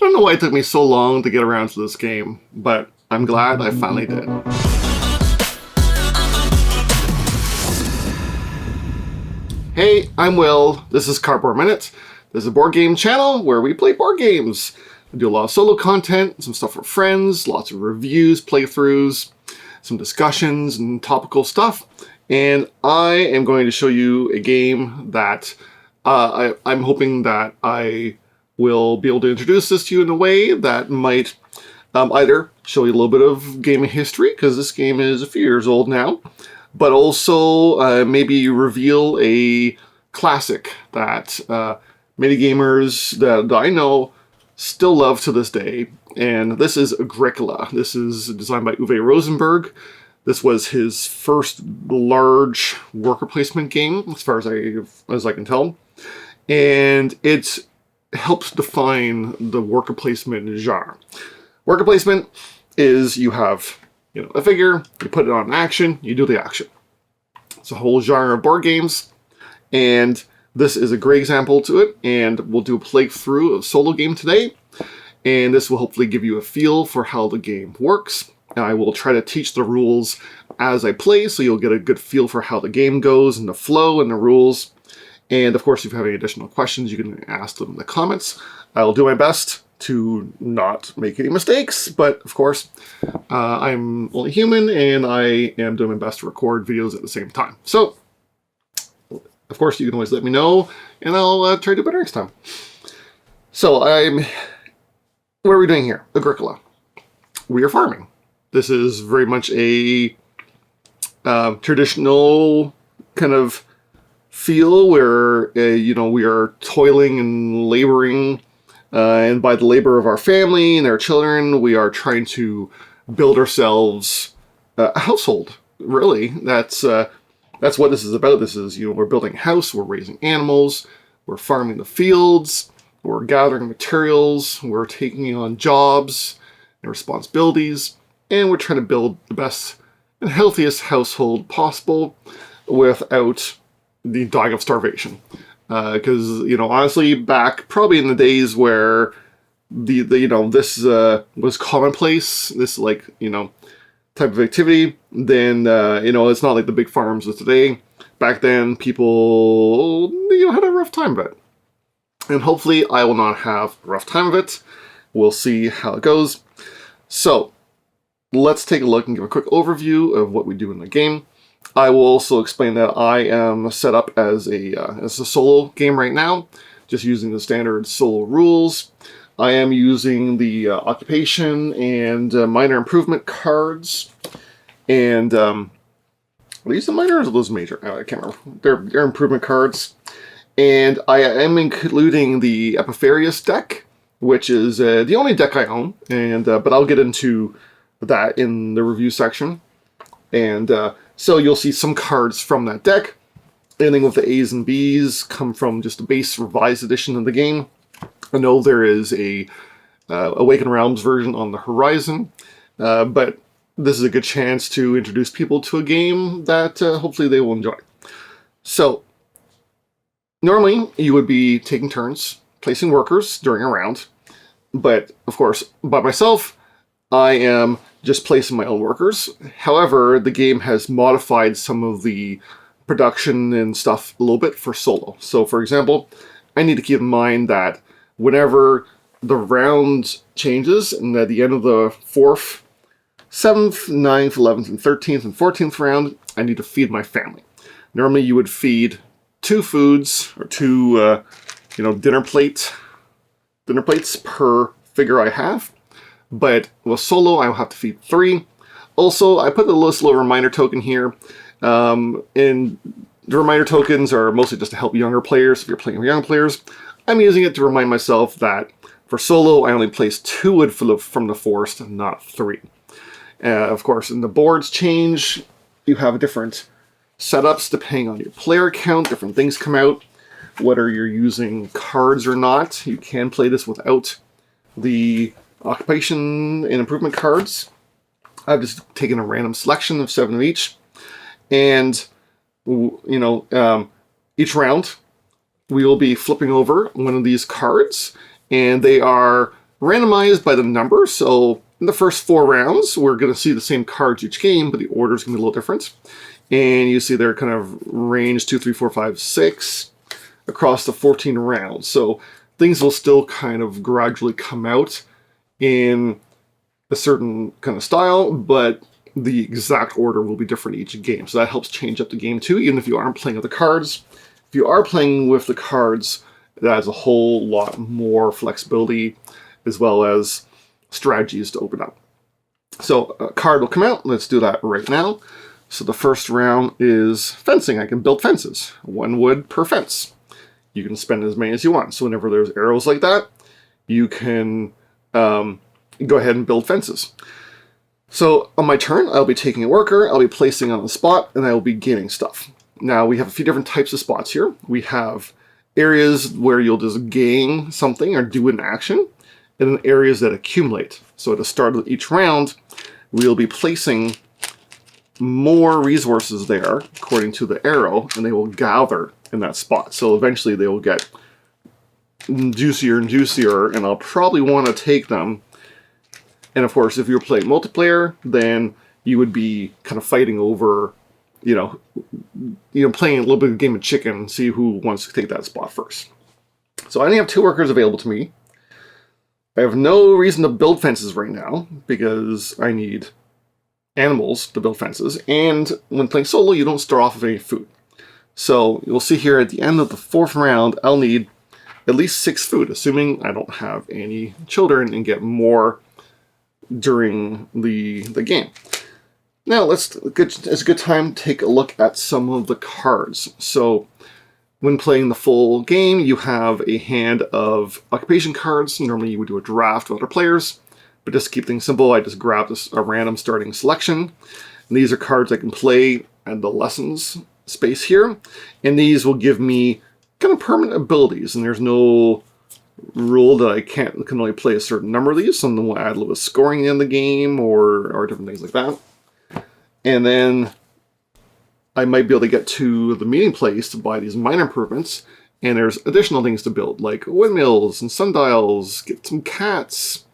I don't know why it took me so long to get around to this game, but I'm glad I finally did. Hey, I'm Will. This is Cardboard Minute. This is a board game channel where we play board games. I do a lot of solo content, some stuff for friends, lots of reviews, playthroughs, some discussions and topical stuff. And I am going to show you a game that I'm hoping that I will be able to introduce this to you in a way that might either show you a little bit of gaming history, because this game is a few years old now, but also maybe reveal a classic that many gamers that I know still love to this day. And this is Agricola. This is designed by Uwe Rosenberg. This was his first large worker placement game, as far as I can tell. And it helps define the worker placement genre. Worker placement is you have a figure, you put it on action, you do the action. It's a whole genre of board games, and this is a great example to it, and we'll do a playthrough of solo game today, and this will hopefully give you a feel for how the game works. I will try to teach the rules as I play, so you'll get a good feel for how the game goes and the flow and the rules. And of course, if you have any additional questions, you can ask them in the comments. I'll do my best to not make any mistakes, but of course, I'm only human and I am doing my best to record videos at the same time. So, of course, you can always let me know and I'll try to do better next time. So, what are we doing here? Agricola. We are farming. This is very much a traditional kind of feel where, we are toiling and laboring, and by the labor of our family and our children, we are trying to build ourselves a household. Really, that's what this is about. This is, we're building a house, we're raising animals, we're farming the fields, we're gathering materials, we're taking on jobs and responsibilities, and we're trying to build the best and healthiest household possible without the dying of starvation. Because, honestly, back probably in the days where this was commonplace, this type of activity, then, it's not like the big farms of today. Back then, people, had a rough time of it. And hopefully I will not have a rough time of it. We'll see how it goes. So, let's take a look and give a quick overview of what we do in the game. I will also explain that I am set up as a solo game right now, just using the standard solo rules. I am using the occupation and minor improvement cards. And are these the minor or are those major? I can't remember. They're improvement cards. And I am including the Epiphanius deck, which is the only deck I own. And but I'll get into that in the review section. And so you'll see some cards from that deck. Anything with the A's and B's come from just a base revised edition of the game. I know there is a Awakened Realms version on the horizon, but this is a good chance to introduce people to a game that hopefully they will enjoy. So, normally you would be taking turns placing workers during a round, but of course, by myself, I am just placing my own workers. However, the game has modified some of the production and stuff a little bit for solo. So, for example, I need to keep in mind that whenever the round changes, and at the end of the 4th, 7th, 9th, 11th, and 13th, and 14th round, I need to feed my family. Normally, you would feed 2 foods, or 2, dinner plates per figure I have. But with solo, I'll have to feed 3. Also, I put the little reminder token here. And the reminder tokens are mostly just to help younger players. If you're playing with young players, I'm using it to remind myself that for solo, I only place 2 wood from the forest, not 3. Of course, when the boards change, you have different setups depending on your player count. Different things come out. Whether you're using cards or not, you can play this without the occupation and improvement cards. I've just taken a random selection of 7 of each, and each round we will be flipping over one of these cards, and they are randomized by the number. So in the first 4 rounds, we're going to see the same cards each game, but the order is going to be a little different. And you see they're kind of range 2, 3, 4, 5, 6 across the 14 rounds. So things will still kind of gradually come out in a certain kind of style, but the exact order will be different each game. So that helps change up the game too, even if you aren't playing with the cards. If you are playing with the cards, that has a whole lot more flexibility as well as strategies to open up. So a card will come out. Let's do that right now. So the first round is fencing. I can build fences. 1 wood per fence. You can spend as many as you want. So whenever there's arrows like that, you can go ahead and build fences. So on my turn, I'll be taking a worker, I'll be placing on the spot, and I will be gaining stuff. Now we have a few different types of spots here. We have areas where you'll just gain something or do an action, and then areas that accumulate. So at the start of each round, we'll be placing more resources there according to the arrow, and they will gather in that spot. So eventually they will get juicier and juicier, and I'll probably want to take them. And of course, if you're playing multiplayer, then you would be kind of fighting over, playing a little bit of a game of chicken, see who wants to take that spot first. So I only have 2 workers available to me. I have no reason to build fences right now because I need animals to build fences, and when playing solo, you don't start off with any food. So you'll see here at the end of the 4th round, I'll need at least 6 food, assuming I don't have any children and get more during the game. Now it's a good time to take a look at some of the cards. So when playing the full game, you have a hand of occupation cards. Normally you would do a draft with other players. But just to keep things simple, I just grabbed a random starting selection. And these are cards I can play at the lessons space here. And these will give me kind of permanent abilities. And there's no rule that I can only play a certain number of these. Some of them will add a little bit of scoring in the game or different things like that. And then I might be able to get to the meeting place to buy these minor improvements. And there's additional things to build, like windmills and sundials, get some cats.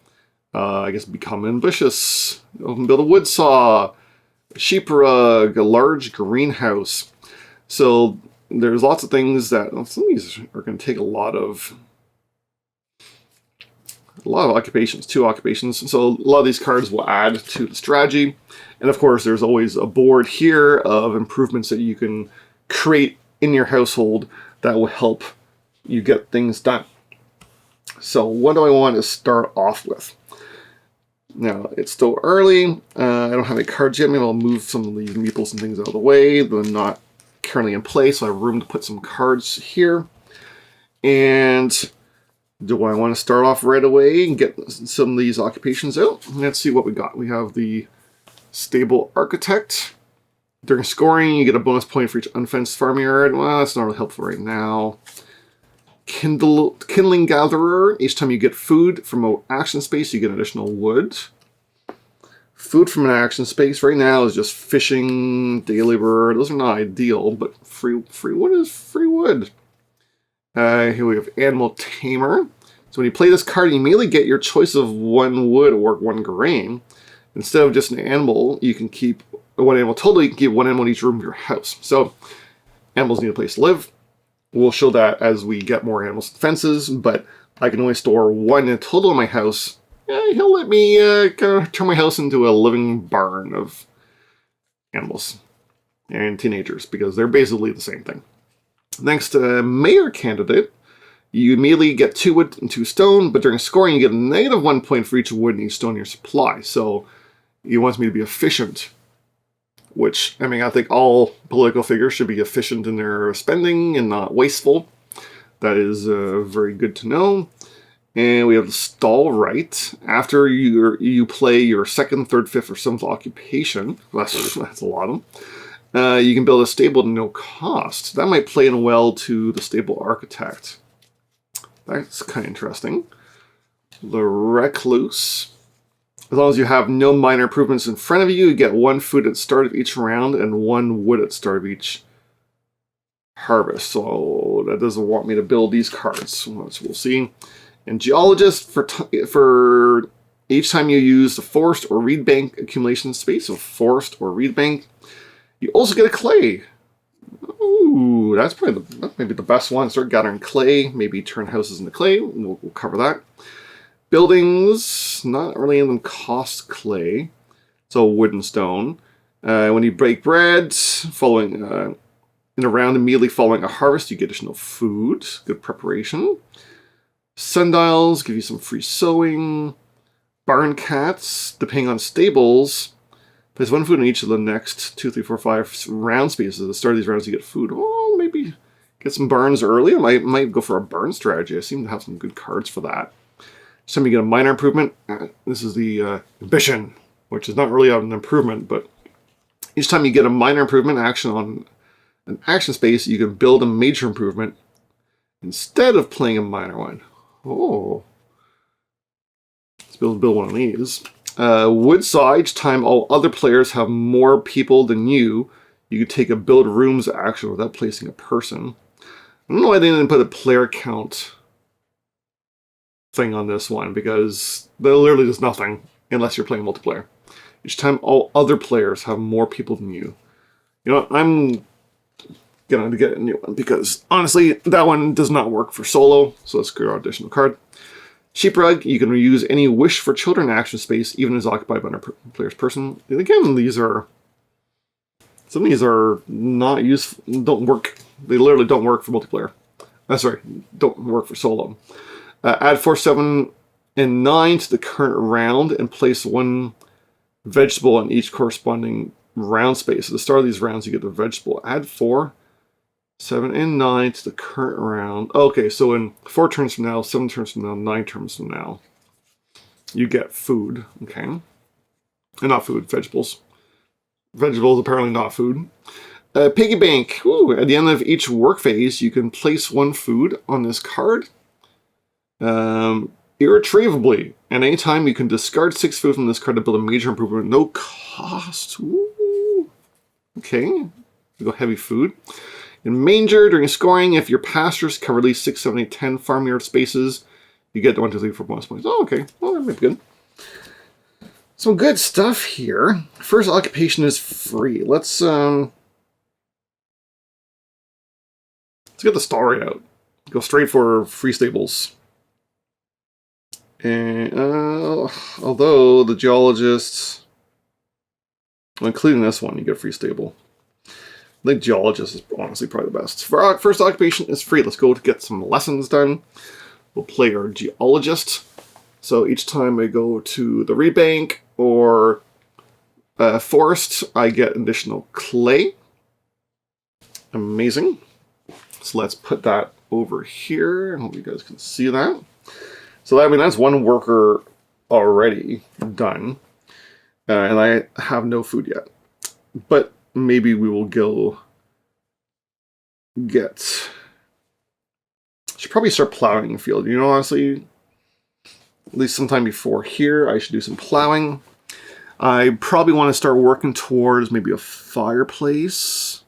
I guess become ambitious, build a wood saw, a sheep rug, a large greenhouse. So there's lots of things that some of these are going to take a lot of occupations, 2 occupations. So a lot of these cards will add to the strategy. And of course, there's always a board here of improvements that you can create in your household that will help you get things done. So what do I want to start off with? Now, it's still early. I don't have any cards yet. Maybe I'll move some of these meeples and things out of the way. They're not currently in place, so I have room to put some cards here. And do I want to start off right away and get some of these occupations out? Let's see what we got. We have the Stable Architect. During scoring, you get a bonus point for each unfenced farmyard. Well, that's not really helpful right now. Kindling Gatherer. Each time you get food from an action space, you get additional wood. Food from an action space right now is just fishing, day labor. Those are not ideal, but free wood is free wood. Here we have Animal Tamer. So when you play this card, you immediately get your choice of 1 wood or 1 grain. Instead of just an animal, you can keep 1 animal total. You can keep 1 animal in each room of your house. So animals need a place to live. We'll show that as we get more animals and fences, but I can only store 1 in total in my house. He'll let me kind of turn my house into a living barn of animals and teenagers, because they're basically the same thing. Next to Mayor Candidate, you immediately get 2 wood and 2 stone, but during scoring you get a negative 1 point for each wood and each stone in your supply. So he wants me to be efficient. Which, I mean, I think all political figures should be efficient in their spending and not wasteful. That is very good to know. And we have the Stall Right. After you play your 2nd, 3rd, 5th, or 7th occupation, that's a lot of them, you can build a stable at no cost. That might play in well to the Stable Architect. That's kind of interesting. The Recluse. As long as you have no minor improvements in front of you, you get 1 food at the start of each round and 1 wood at the start of each harvest. So that doesn't want me to build these cards, so we'll see. And geologist, for each time you use the forest or reed bank accumulation space, so forest or reed bank, you also get a clay. Ooh, that's maybe the best one. Start gathering clay, maybe turn houses into clay. We'll cover that. Buildings, not really in them cost clay. So wood and stone. When you break bread, following in a round immediately following a harvest, you get additional food. Good preparation. Sundials give you some free sewing. Barn cats, depending on stables, place one food in each of the next 2, 3, 4, 5 round spaces. At the start of these rounds, you get food. Oh, maybe get some barns early. I might go for a barn strategy. I seem to have some good cards for that. Each time you get a minor improvement, this is the ambition, which is not really an improvement, but each time you get a minor improvement action on an action space, you can build a major improvement instead of playing a minor one. Oh. Let's build one of these. Wood saw, each time all other players have more people than you can take a build rooms action without placing a person. I don't know why they didn't put a player count thing on this one, because there literally does nothing unless you're playing multiplayer. Each time all other players have more people than you. You know what? I'm going to get a new one, because honestly, that one does not work for solo, so let's go to our additional card. Sheep rug, you can reuse any wish for children action space, even as occupied by another player's person. And again, some of these are not useful, don't work. They literally don't work for multiplayer. Sorry, don't work for solo. Add 4, 7, and 9 to the current round and place one vegetable in each corresponding round space. At the start of these rounds, you get the vegetable. Add 4, 7, and 9 to the current round. Okay, so in 4 turns from now, 7 turns from now, 9 turns from now, you get food. Okay. And not food, vegetables. Vegetables, apparently not food. Piggy bank. Ooh, at the end of each work phase, you can place one food on this card. Irretrievably. And anytime you can discard 6 food from this card to build a major improvement. No cost. Ooh. Okay. We go heavy food. In manger, during scoring, if your pastures cover at least 6, 7, 8, 10 farmyard spaces, you get 1, 2, 3, 4 bonus points. Oh, okay. Well, that might be good. Some good stuff here. First occupation is free. Let's get the story out. Go straight for free stables. And although the geologists, well, including this one, you get a free stable. I think geologist is honestly probably the best. For our first occupation is free. Let's go to get some lessons done. We'll play our geologist. So each time I go to the reed bank or forest, I get additional clay. Amazing. So let's put that over here. I hope you guys can see that. So that's one worker already done. And I have no food yet. But maybe we will go get... Should probably start plowing the field. You know, honestly, at least sometime before here, I should do some plowing. I probably want to start working towards maybe a fireplace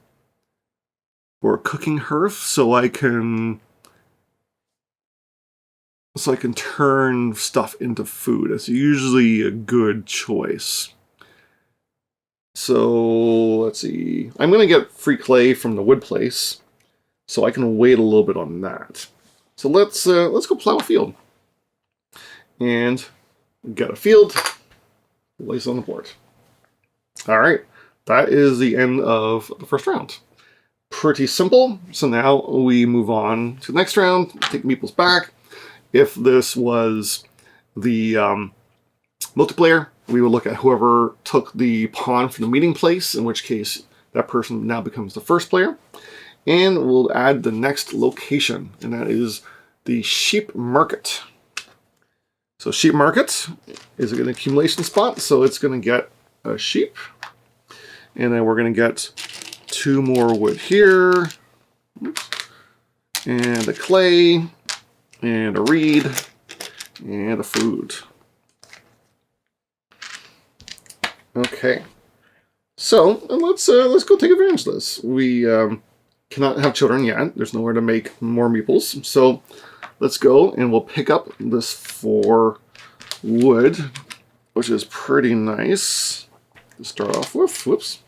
or a cooking hearth so I can turn stuff into food. It's usually a good choice. So let's see. I'm going to get free clay from the wood place, so I can wait a little bit on that. So let's go plow a field and get a field. Place on the board. All right, that is the end of the first round. Pretty simple. So now we move on to the next round. Take meeples back. If this was the multiplayer, we will look at whoever took the pawn from the meeting place, in which case that person now becomes the first player. And we'll add the next location, and that is the sheep market. So sheep market is an accumulation spot, so it's going to get a sheep. And then we're going to get 2 more wood here. And a clay. And a reed. And a food. Okay. So let's go take advantage of this. We cannot have children yet. There's nowhere to make more meeples. So let's go and we'll pick up this 4 wood, which is pretty nice to start off with. Whoops.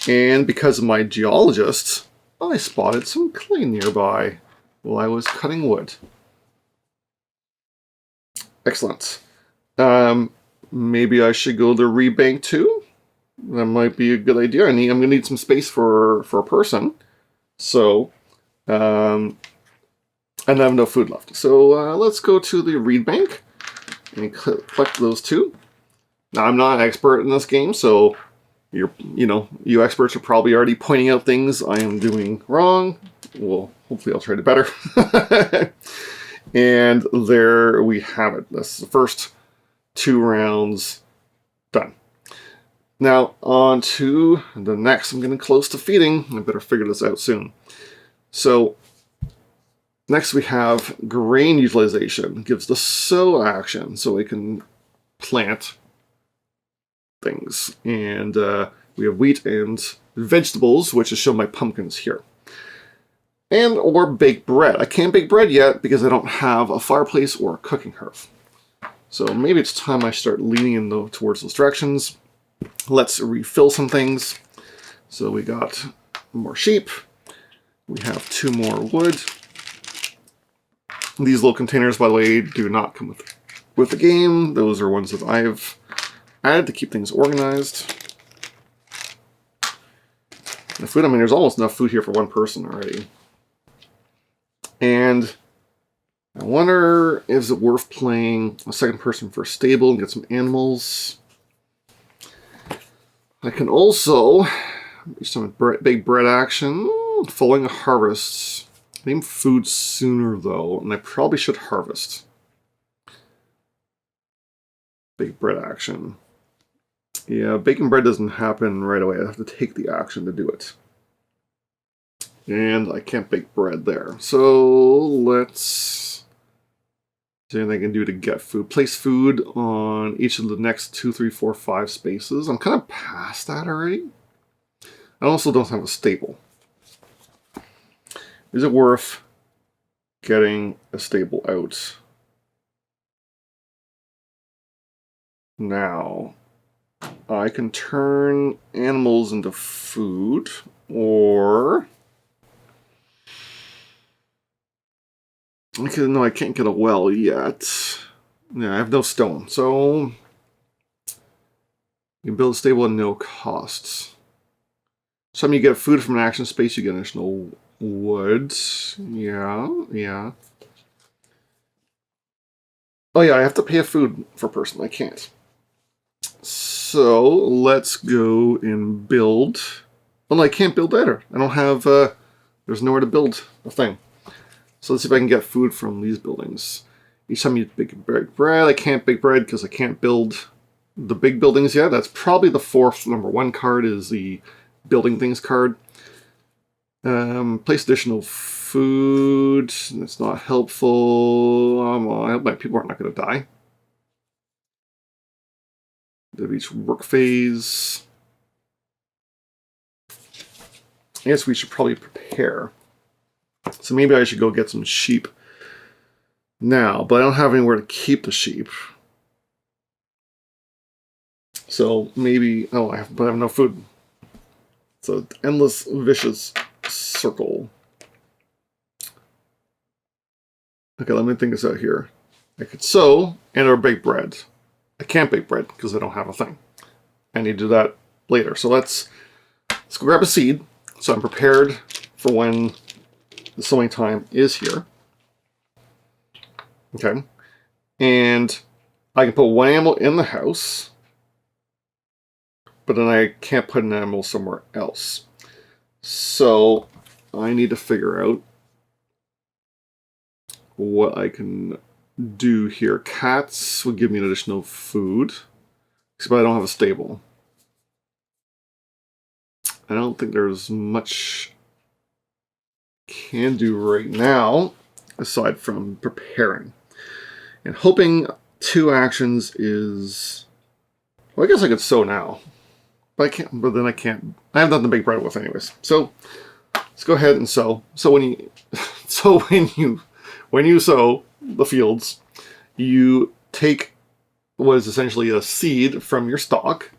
And because of my geologist, I spotted some clay nearby while I was cutting wood. Excellent. Maybe I should go to rebank too. That might be a good idea. I'm gonna need some space for a person. So, and I have no food left. So let's go to the reed bank and collect those 2. Now I'm not an expert in this game, so you experts are probably already pointing out things I am doing wrong. Well, hopefully I'll try to better. And there we have it. That's the first 2 rounds done. Now on to the next. I'm getting close to feeding. I better figure this out soon. So next we have grain utilization. It gives the sow action so we can plant things. And we have wheat and vegetables, which is shown by pumpkins here. And or bake bread. I can't bake bread yet because I don't have a fireplace or a cooking hearth. So maybe it's time I start leaning in towards those directions. Let's refill some things. So we got more sheep. We have 2 more wood. These little containers, by the way, do not come with the game. Those are ones that I've added to keep things organized. The food, I mean, there's almost enough food here for 1 person already. And I wonder, is it worth playing a second person for a stable and get some animals? I can also do some big bread action. Following a harvest. Name food sooner though, and I probably should harvest. Big bread action. Yeah, baking bread doesn't happen right away. I have to take the action to do it. And I can't bake bread there. So let's see anything I can do to get food. Place food on each of the next 2, 3, 4, 5 spaces. I'm kind of past that already. I also don't have a stable. Is it worth getting a stable out now? I can turn animals into food, or no, I can't get a well yet. Yeah, I have no stone, so you can build a stable at no costs. Some you get food from an action space, you get additional wood. Yeah. Oh yeah, I have to pay a food for a person. I can't. So let's go and build. Oh no, I can't build either. I don't have. There's nowhere to build a thing. So let's see if I can get food from these buildings. Each time you bake bread, I can't bake bread because I can't build the big buildings yet. That's probably the 4th number 1 card is the building things card. Place additional food. That's not helpful. I hope my people are not going to die. Of each work phase. I guess we should probably prepare. So maybe I should go get some sheep now, but I don't have anywhere to keep the sheep. So maybe, but I have no food. So endless vicious circle. Okay, let me think this out here. I could sow and or bake bread. I can't bake bread because I don't have a thing. I need to do that later. So let's go grab a seed. So I'm prepared for when the sowing time is here. Okay. And I can put 1 animal in the house, but then I can't put an animal somewhere else. So I need to figure out what I can do here. Cats would give me an additional food, but I don't have a stable. I don't think there's much I can do right now aside from preparing. And hoping 2 actions is, well, I guess I could sow now, but I can't. But then I can't. I have nothing to bake bread with, anyways. So let's go ahead and sow. So when you when you sow the fields, you take what is essentially a seed from your stalk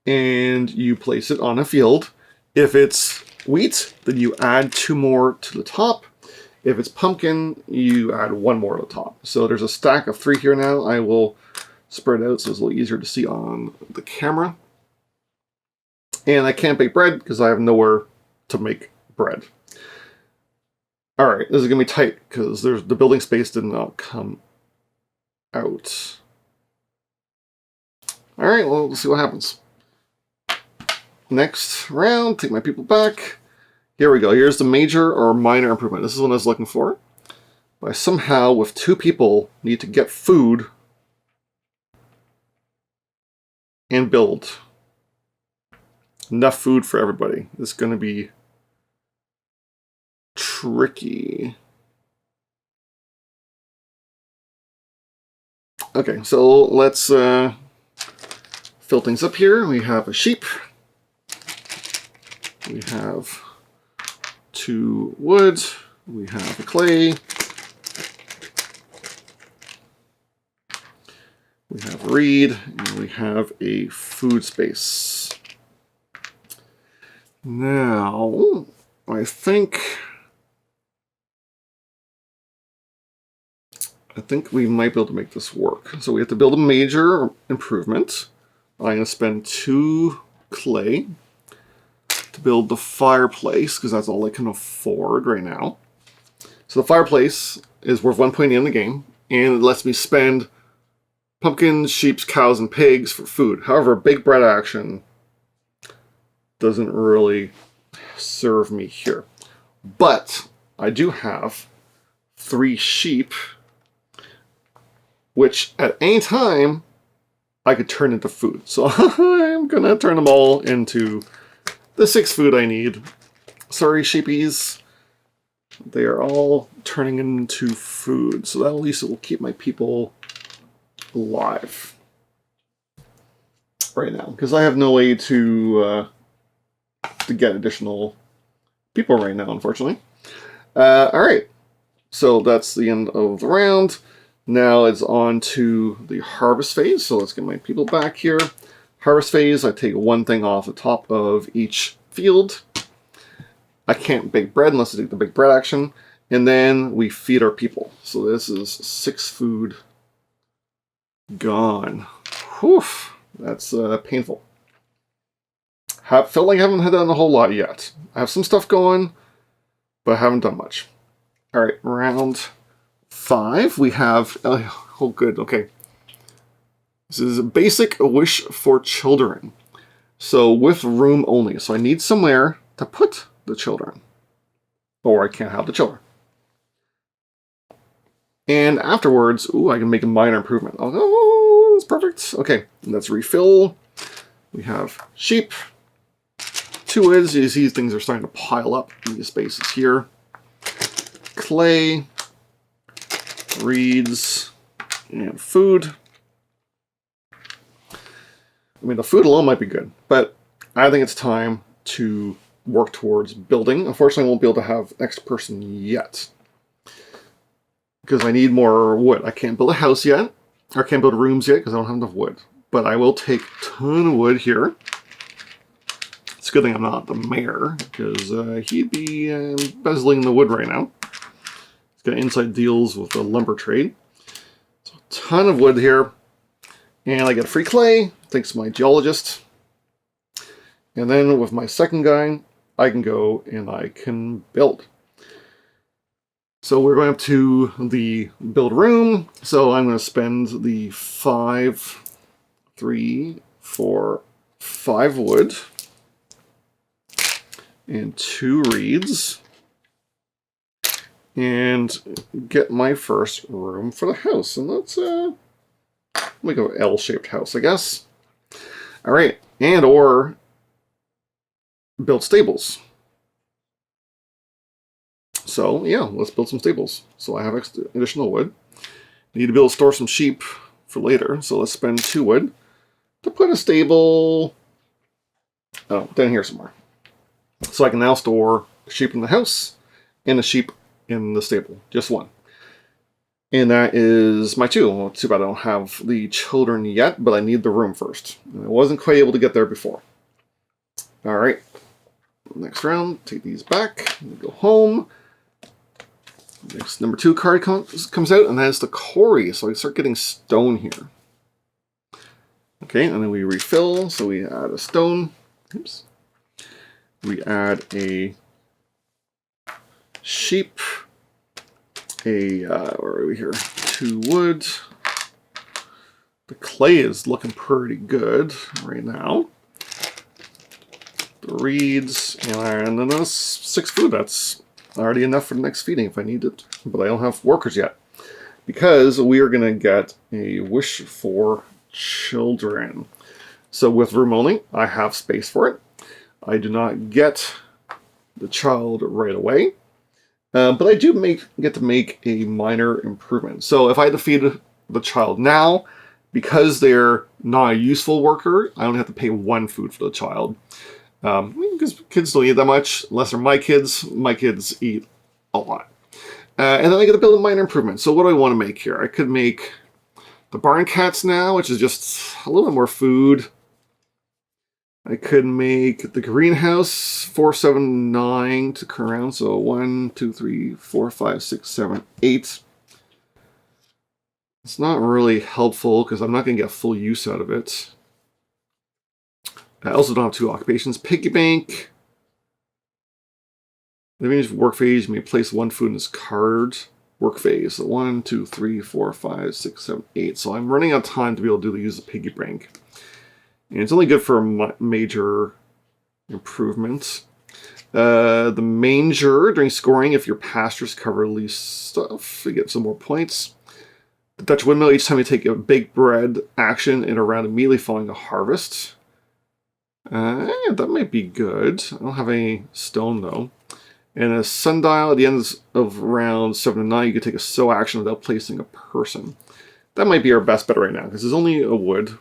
and you place it on a field. If it's wheat, then you add 2 more to the top. If it's pumpkin, you add 1 more to the top. So there's a stack of 3 here now. I will spread it out so it's a little easier to see on the camera. And I can't bake bread because I have nowhere to make bread. All right, this is gonna be tight because the building space did not come out. All right, well, let's see what happens. Next round, take my people back. Here we go. Here's the major or minor improvement. This is what I was looking for. But I somehow, with 2 people, need to get food and build enough food for everybody. This is going to be tricky. Okay, so let's fill things up here. We have a sheep. We have 2 wood. We have a clay. We have reed, and we have a food space. Now, I think we might be able to make this work. So we have to build a major improvement. I'm going to spend 2 clay to build the fireplace, because that's all I can afford right now. So the fireplace is worth 1 point in the game, and it lets me spend pumpkins, sheep, cows, and pigs for food. However, big bread action doesn't really serve me here. But I do have 3 sheep, which at any time I could turn into food. So I'm gonna turn them all into the 6 food I need. Sorry, sheepies. They are all turning into food. So that at least will keep my people alive right now. Because I have no way to get additional people right now, unfortunately. Alright. So that's the end of the round. Now it's on to the harvest phase. So let's get my people back here. Harvest phase, I take 1 thing off the top of each field. I can't bake bread unless I take the big bread action. And then we feed our people. So this is 6 food gone. Whew, that's painful. Felt like I haven't had done a whole lot yet. I have some stuff going, but I haven't done much. All right, round 5. We have, oh good, okay. This is a basic wish for children. So with room only. So I need somewhere to put the children. Or I can't have the children. And afterwards, ooh, I can make a minor improvement. Oh, that's perfect. Okay, let's refill. We have sheep. 2 woods. You see things are starting to pile up in these spaces here. Clay. Reeds. And food. I mean, the food alone might be good, but I think it's time to work towards building. Unfortunately, I won't be able to have next person yet because I need more wood. I can't build a house yet, or I can't build rooms yet because I don't have enough wood. But I will take a ton of wood here. It's a good thing I'm not the mayor because he'd be embezzling the wood right now. He's got inside deals with the lumber trade. So a ton of wood here. And I get free clay, thanks to my geologist. And then with my second guy, I can go and I can build. So we're going up to the build room. So I'm going to spend the 5, 3, 4, 5 wood and 2 reeds and get my first room for the house. And let's make an L-shaped house, I guess. All right, and or build stables. So yeah, let's build some stables. So I have additional wood. I need to be able to store some sheep for later. So let's spend 2 wood to put a stable down here somewhere. So I can now store sheep in the house and a sheep in the stable. Just 1. And that is my 2. Well, too bad I don't have the children yet, but I need the room first. I wasn't quite able to get there before. All right. Next round, take these back. Go home. Next number 2 card comes out, and that is the Quarry. So I start getting stone here. Okay, and then we refill. So we add a stone. Oops. We add a sheep. Where are we here? 2 wood. The clay is looking pretty good right now. The reeds, and then that's 6 food. That's already enough for the next feeding if I need it. But I don't have workers yet. Because we are going to get a wish for children. So with room only, I have space for it. I do not get the child right away. But I do get to make a minor improvement. So if I had to feed the child now, because they're not a useful worker, I only have to pay 1 food for the child. Because kids don't eat that much, unless they're my kids. My kids eat a lot. And then I get to build a minor improvement. So what do I want to make here? I could make the barn cats now, which is just a little bit more food. I could make the greenhouse 4, 7, 9 to come around. So 1, 2, 3, 4, 5, 6, 7, 8. It's not really helpful because I'm not going to get full use out of it. I also don't have 2 occupations. Piggy bank. That means work phase. You may place 1 food in this card. Work phase. So 1, 2, 3, 4, 5, 6, 7, 8. So I'm running out of time to be able to use the piggy bank. And it's only good for major improvements. The manger, during scoring, if your pastures cover least stuff, you get some more points. The Dutch windmill, each time you take a baked bread action in a round immediately following a harvest. Yeah, that might be good. I don't have any stone, though. And a sundial, at the end of round 7 and 9, you can take a sow action without placing a person. That might be our best bet right now, because there's only a wood.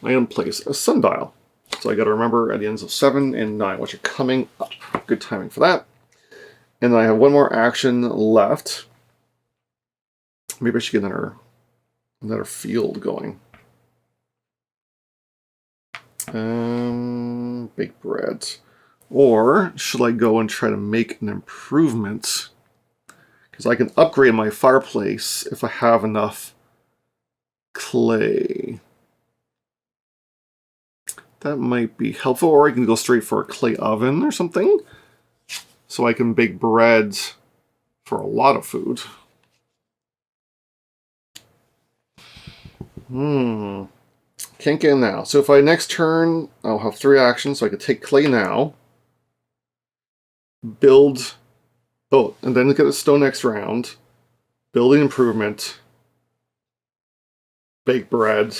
I can place a sundial. So I got to remember at the ends of 7 and 9, which are coming up. Good timing for that. And then I have 1 more action left. Maybe I should get another field going. Baked bread. Or should I go and try to make an improvement? Because I can upgrade my fireplace if I have enough clay. That might be helpful, or I can go straight for a clay oven or something. So I can bake bread for a lot of food. Can't get him now. So if I next turn, I'll have 3 actions, so I could take clay now. Build, and then get a stone next round. Build an improvement. Bake bread.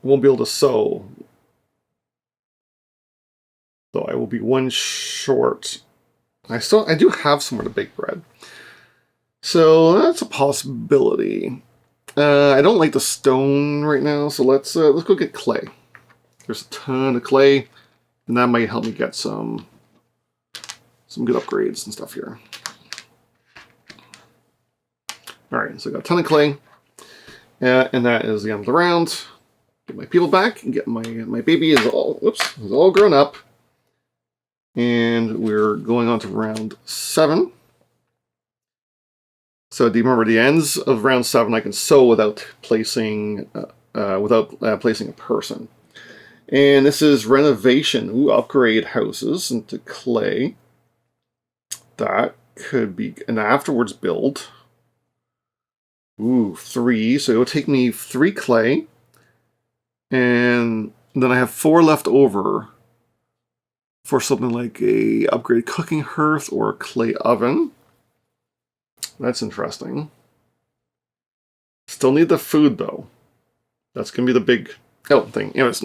Won't be able to sow. So I will be 1 short. I do have somewhere to bake bread. So that's a possibility. I don't like the stone right now, so let's go get clay. There's a ton of clay, and that might help me get some good upgrades and stuff here. All right, so I got a ton of clay, and that is the end of the round. Get my people back and get my baby is all grown up, and we're going on to round 7. So do you remember the ends of round 7? I can sow without placing a person. And this is renovation. Ooh, upgrade houses into clay. That could be an afterwards build. Ooh, 3. So it will take me 3 clay. And then I have 4 left over for something like a upgraded cooking hearth or a clay oven. That's interesting. Still need the food, though. That's going to be the big thing. Anyways,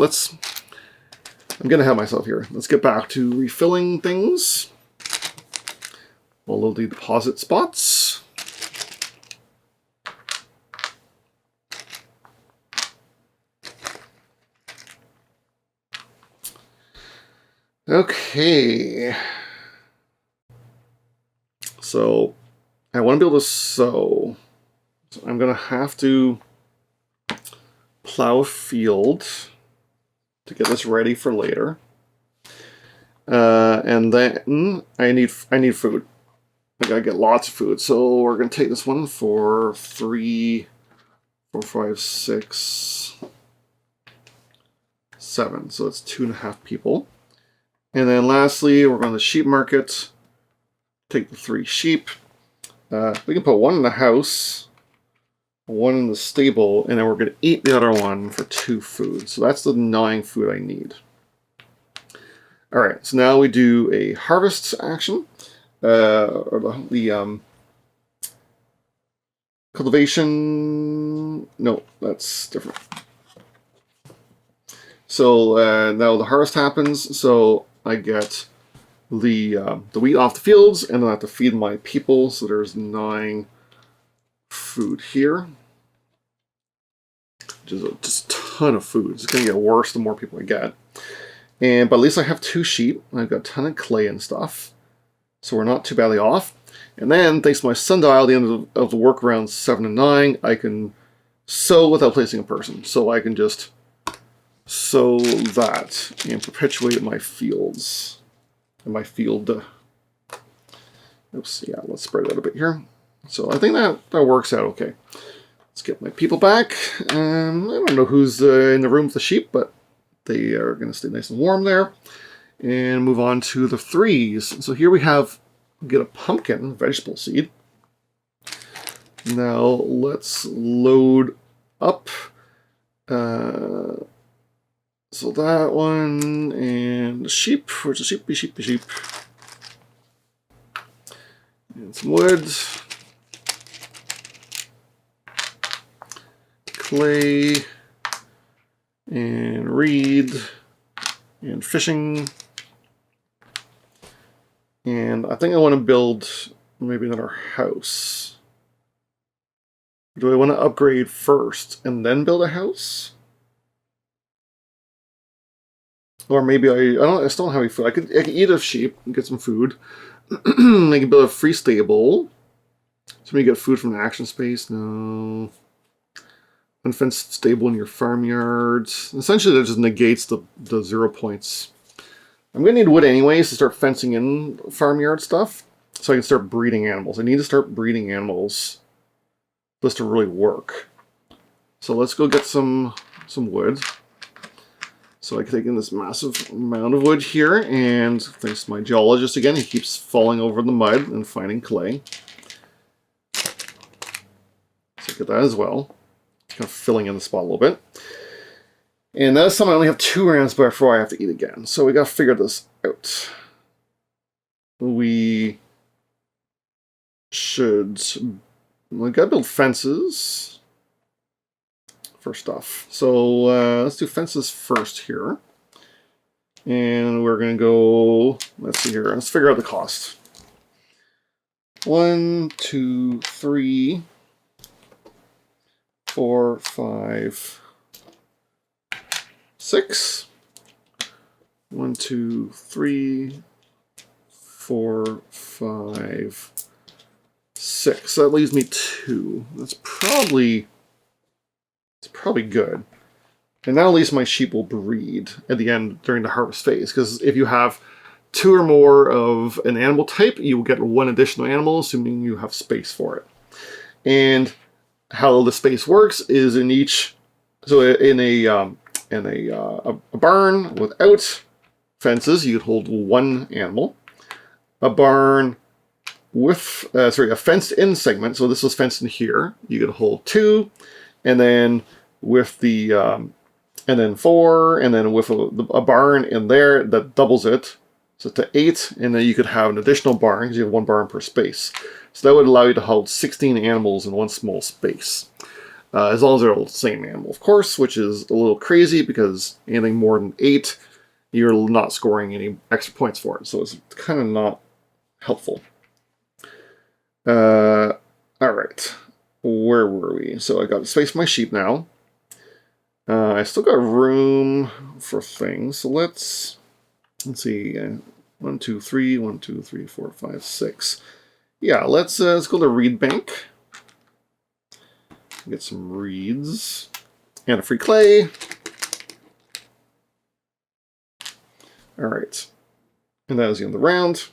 I'm going to have myself here. Let's get back to refilling things. We'll load the deposit spots. Okay. So I want to be able to sow. So I'm going to have to plow a field to get this ready for later. And then I need food. I gotta get lots of food. So we're gonna take this one for 3, 4, 5, 6, 7. So that's 2.5 people. And then lastly, we're going to the sheep market. Take the 3 sheep. We can put 1 in the house, 1 in the stable, and then we're going to eat the other one for 2 food. So that's the 9 food I need. Alright, so now we do a harvest action. Or the cultivation. No, that's different. So now the harvest happens. So I get the wheat off the fields, and then I have to feed my people. So there's 9 food here, which is just a ton of food. It's going to get worse the more people I get. But at least I have 2 sheep. I've got a ton of clay and stuff. So we're not too badly off. And then, thanks to my sundial, at the end of the work around 7 and 9, I can sow without placing a person. So I can just sow that and perpetuate my fields. And my field. Oops, yeah, let's spread it out a bit here. So I think that works out okay. Let's get my people back. I don't know who's in the room with the sheep, but they are going to stay nice and warm there. And move on to the 3s. So here we get a pumpkin, vegetable seed. Now let's load up. So that one, and the sheep. Where's the sheep? The sheep. And some wood. Clay. And reed. And fishing. And I think I want to build maybe another house. Do I want to upgrade first and then build a house? Or maybe I still don't have any food. I could eat a sheep and get some food. I can build a free stable. So you get food from the action space. No. Unfenced stable in your farmyard. Essentially, that just negates the 0 points. I'm going to need wood anyways to start fencing in farmyard stuff, so I can start breeding animals. I need to start breeding animals for this to really work. So let's go get some wood. So I can take in this massive amount of wood here, and thanks to my geologist again, he keeps falling over the mud and finding clay. So get that as well. Kind of filling in the spot a little bit. And that's something I only have 2 rounds before I have to eat again. So we got to figure this out. We got to build fences. First off. So let's do fences first here. And we're going to go, let's see here, let's figure out the cost. 1, 2, 3, 4, 5, 6. 1, 2, 3, 4, 5, 6. So that leaves me 2. That's probably good. And now at least my sheep will breed at the end during the harvest phase. Because if you have 2 or more of an animal type, you will get 1 additional animal, assuming you have space for it. And how the space works is in a barn without fences, you could hold 1 animal. A barn with, a fenced-in segment, so this was fenced in here, you could hold 2, and then with the, and then 4, and then with a barn in there that doubles it, so to 8, and then you could have an additional barn, because you have 1 barn per space. So that would allow you to hold 16 animals in 1 small space. As long as they're all the same animal, of course, which is a little crazy because anything more than 8, you're not scoring any extra points for it. So it's kind of not helpful. Alright. Where were we? So I got to space my sheep now. I still got room for things. So let's see. 1, 2, 3, 1, 2, 3, 4, 5, 6. yeah, let's go to Reed Bank. Get some reeds and a free clay. All right, and that is the end of the round.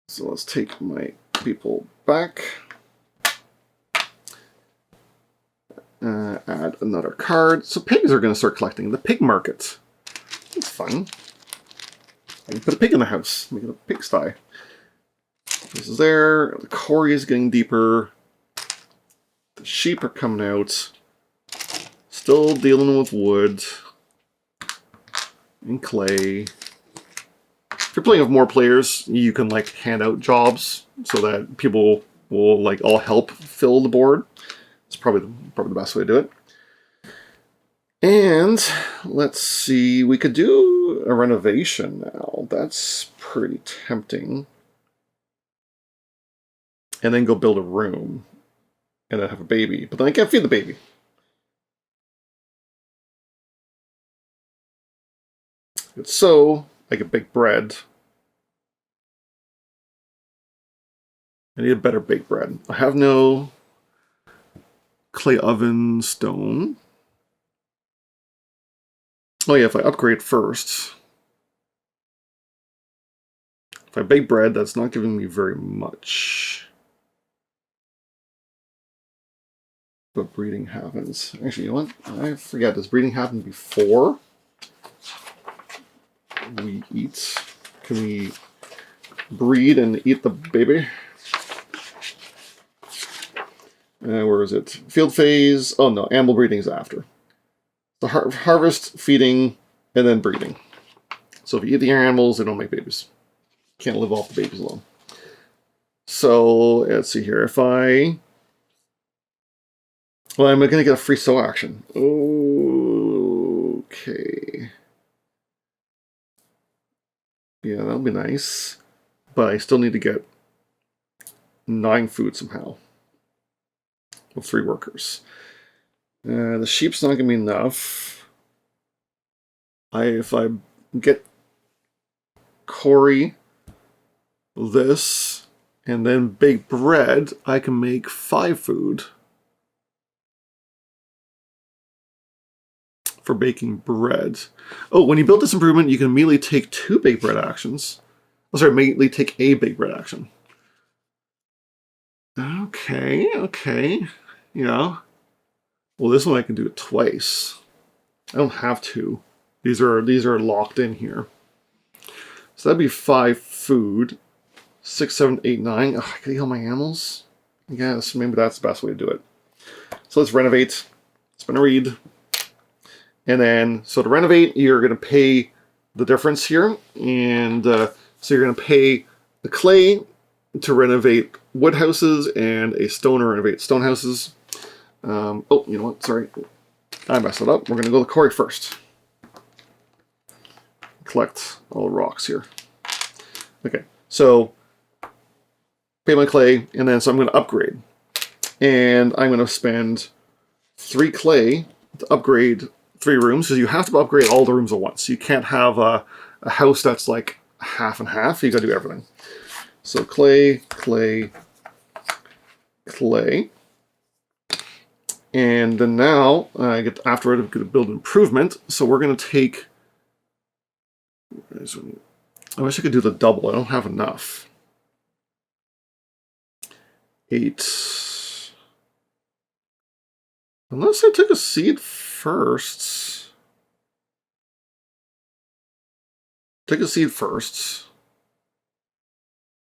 So let's take my people back. Add another card. So pigs are going to start collecting. The pig market. It's fun. I can put a pig in the house. Make it a pigsty. This is there. The quarry is getting deeper. The sheep are coming out. Still dealing with wood and clay. If you're playing with more players, you can like hand out jobs so that people will like all help fill the board. It's probably the best way to do it. And let's see, we could do a renovation now. That's pretty tempting. And then go build a room. And then have a baby. But then I can't feed the baby. So I can bake bread. I need a better baked bread. I have no clay oven stone. Oh yeah, if I upgrade first. If I bake bread, that's not giving me very much. But breeding happens. Actually, you know what? I forget. Does breeding happen before we eat? Can we breed and eat the baby? Where is it? Field phase. Oh no, animal breeding is after. The harvest, feeding, and then breeding. So if you eat the animals, they don't make babies. Can't live off the babies alone. So let's see here. If I... Well, I'm going to get a free sow action. Okay. Yeah, that'll be nice. But I still need to get 9 food somehow. With 3 workers. The sheep's not going to be enough. If I get Corey this, and then bake bread, I can make 5 food. For baking bread. Oh, when you build this improvement, you can immediately take 2 baked bread actions. Oh, sorry, immediately take a baked bread action. Okay. Yeah. Well, this one I can do it twice. I don't have to. These are locked in here. So that'd be 5 food. 6, 7, 8, 9. Oh, I could eat all my animals? Yes, maybe that's the best way to do it. So let's renovate. Spin a reed. And then, so to renovate, you're going to pay the difference here. And so you're going to pay the clay to renovate wood houses and a stone to renovate stone houses. Oh, you know what? Sorry. I messed it up. We're going to go to the quarry first. Collect all the rocks here. Okay, so pay my clay, and then so I'm going to upgrade. And I'm going to spend 3 clay to upgrade 3 rooms, because you have to upgrade all the rooms at once. You can't have a house that's like half and half. You got to do everything. So clay, clay, clay. And then now, afterward, I'm going to build an improvement. So we're going to take... I wish I could do the double. I don't have enough. 8. Unless I took a seed first. Take a seed first.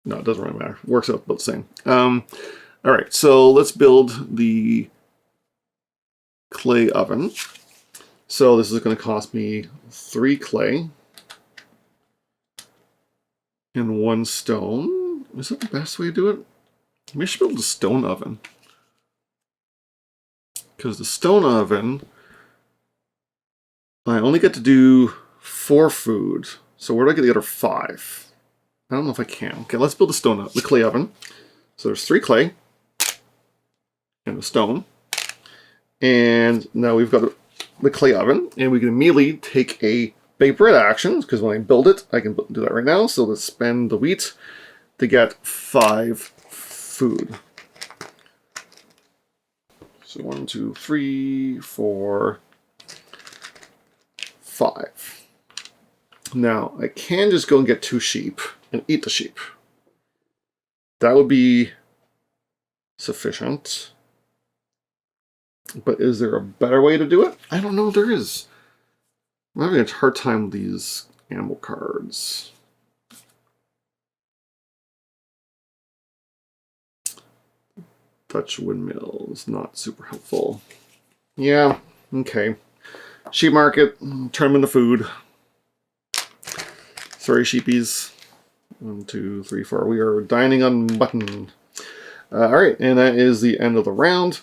No, it doesn't really matter. Works out about the same. All right, so let's build the clay oven. So this is going to cost me 3 clay and 1 stone. Is that the best way to do it? Maybe I should build a stone oven. Because the stone oven, I only get to do 4 food. So where do I get the other 5? I don't know if I can. Okay, let's build the clay oven. So there's 3 clay and a stone. And now we've got the clay oven, and we can immediately take a bake bread action, because when I build it, I can do that right now. So let's spend the wheat, they get 5 food. So 1, 2, 3, 4, 5. Now, I can just go and get 2 sheep and eat the sheep. That would be sufficient. But is there a better way to do it? I don't know if there is. I'm having a hard time with these animal cards. Dutch windmill is not super helpful. Yeah, okay. Sheep market, turn them into food. Sorry, sheepies. 1, 2, 3, 4. We are dining on mutton. Alright, and that is the end of the round.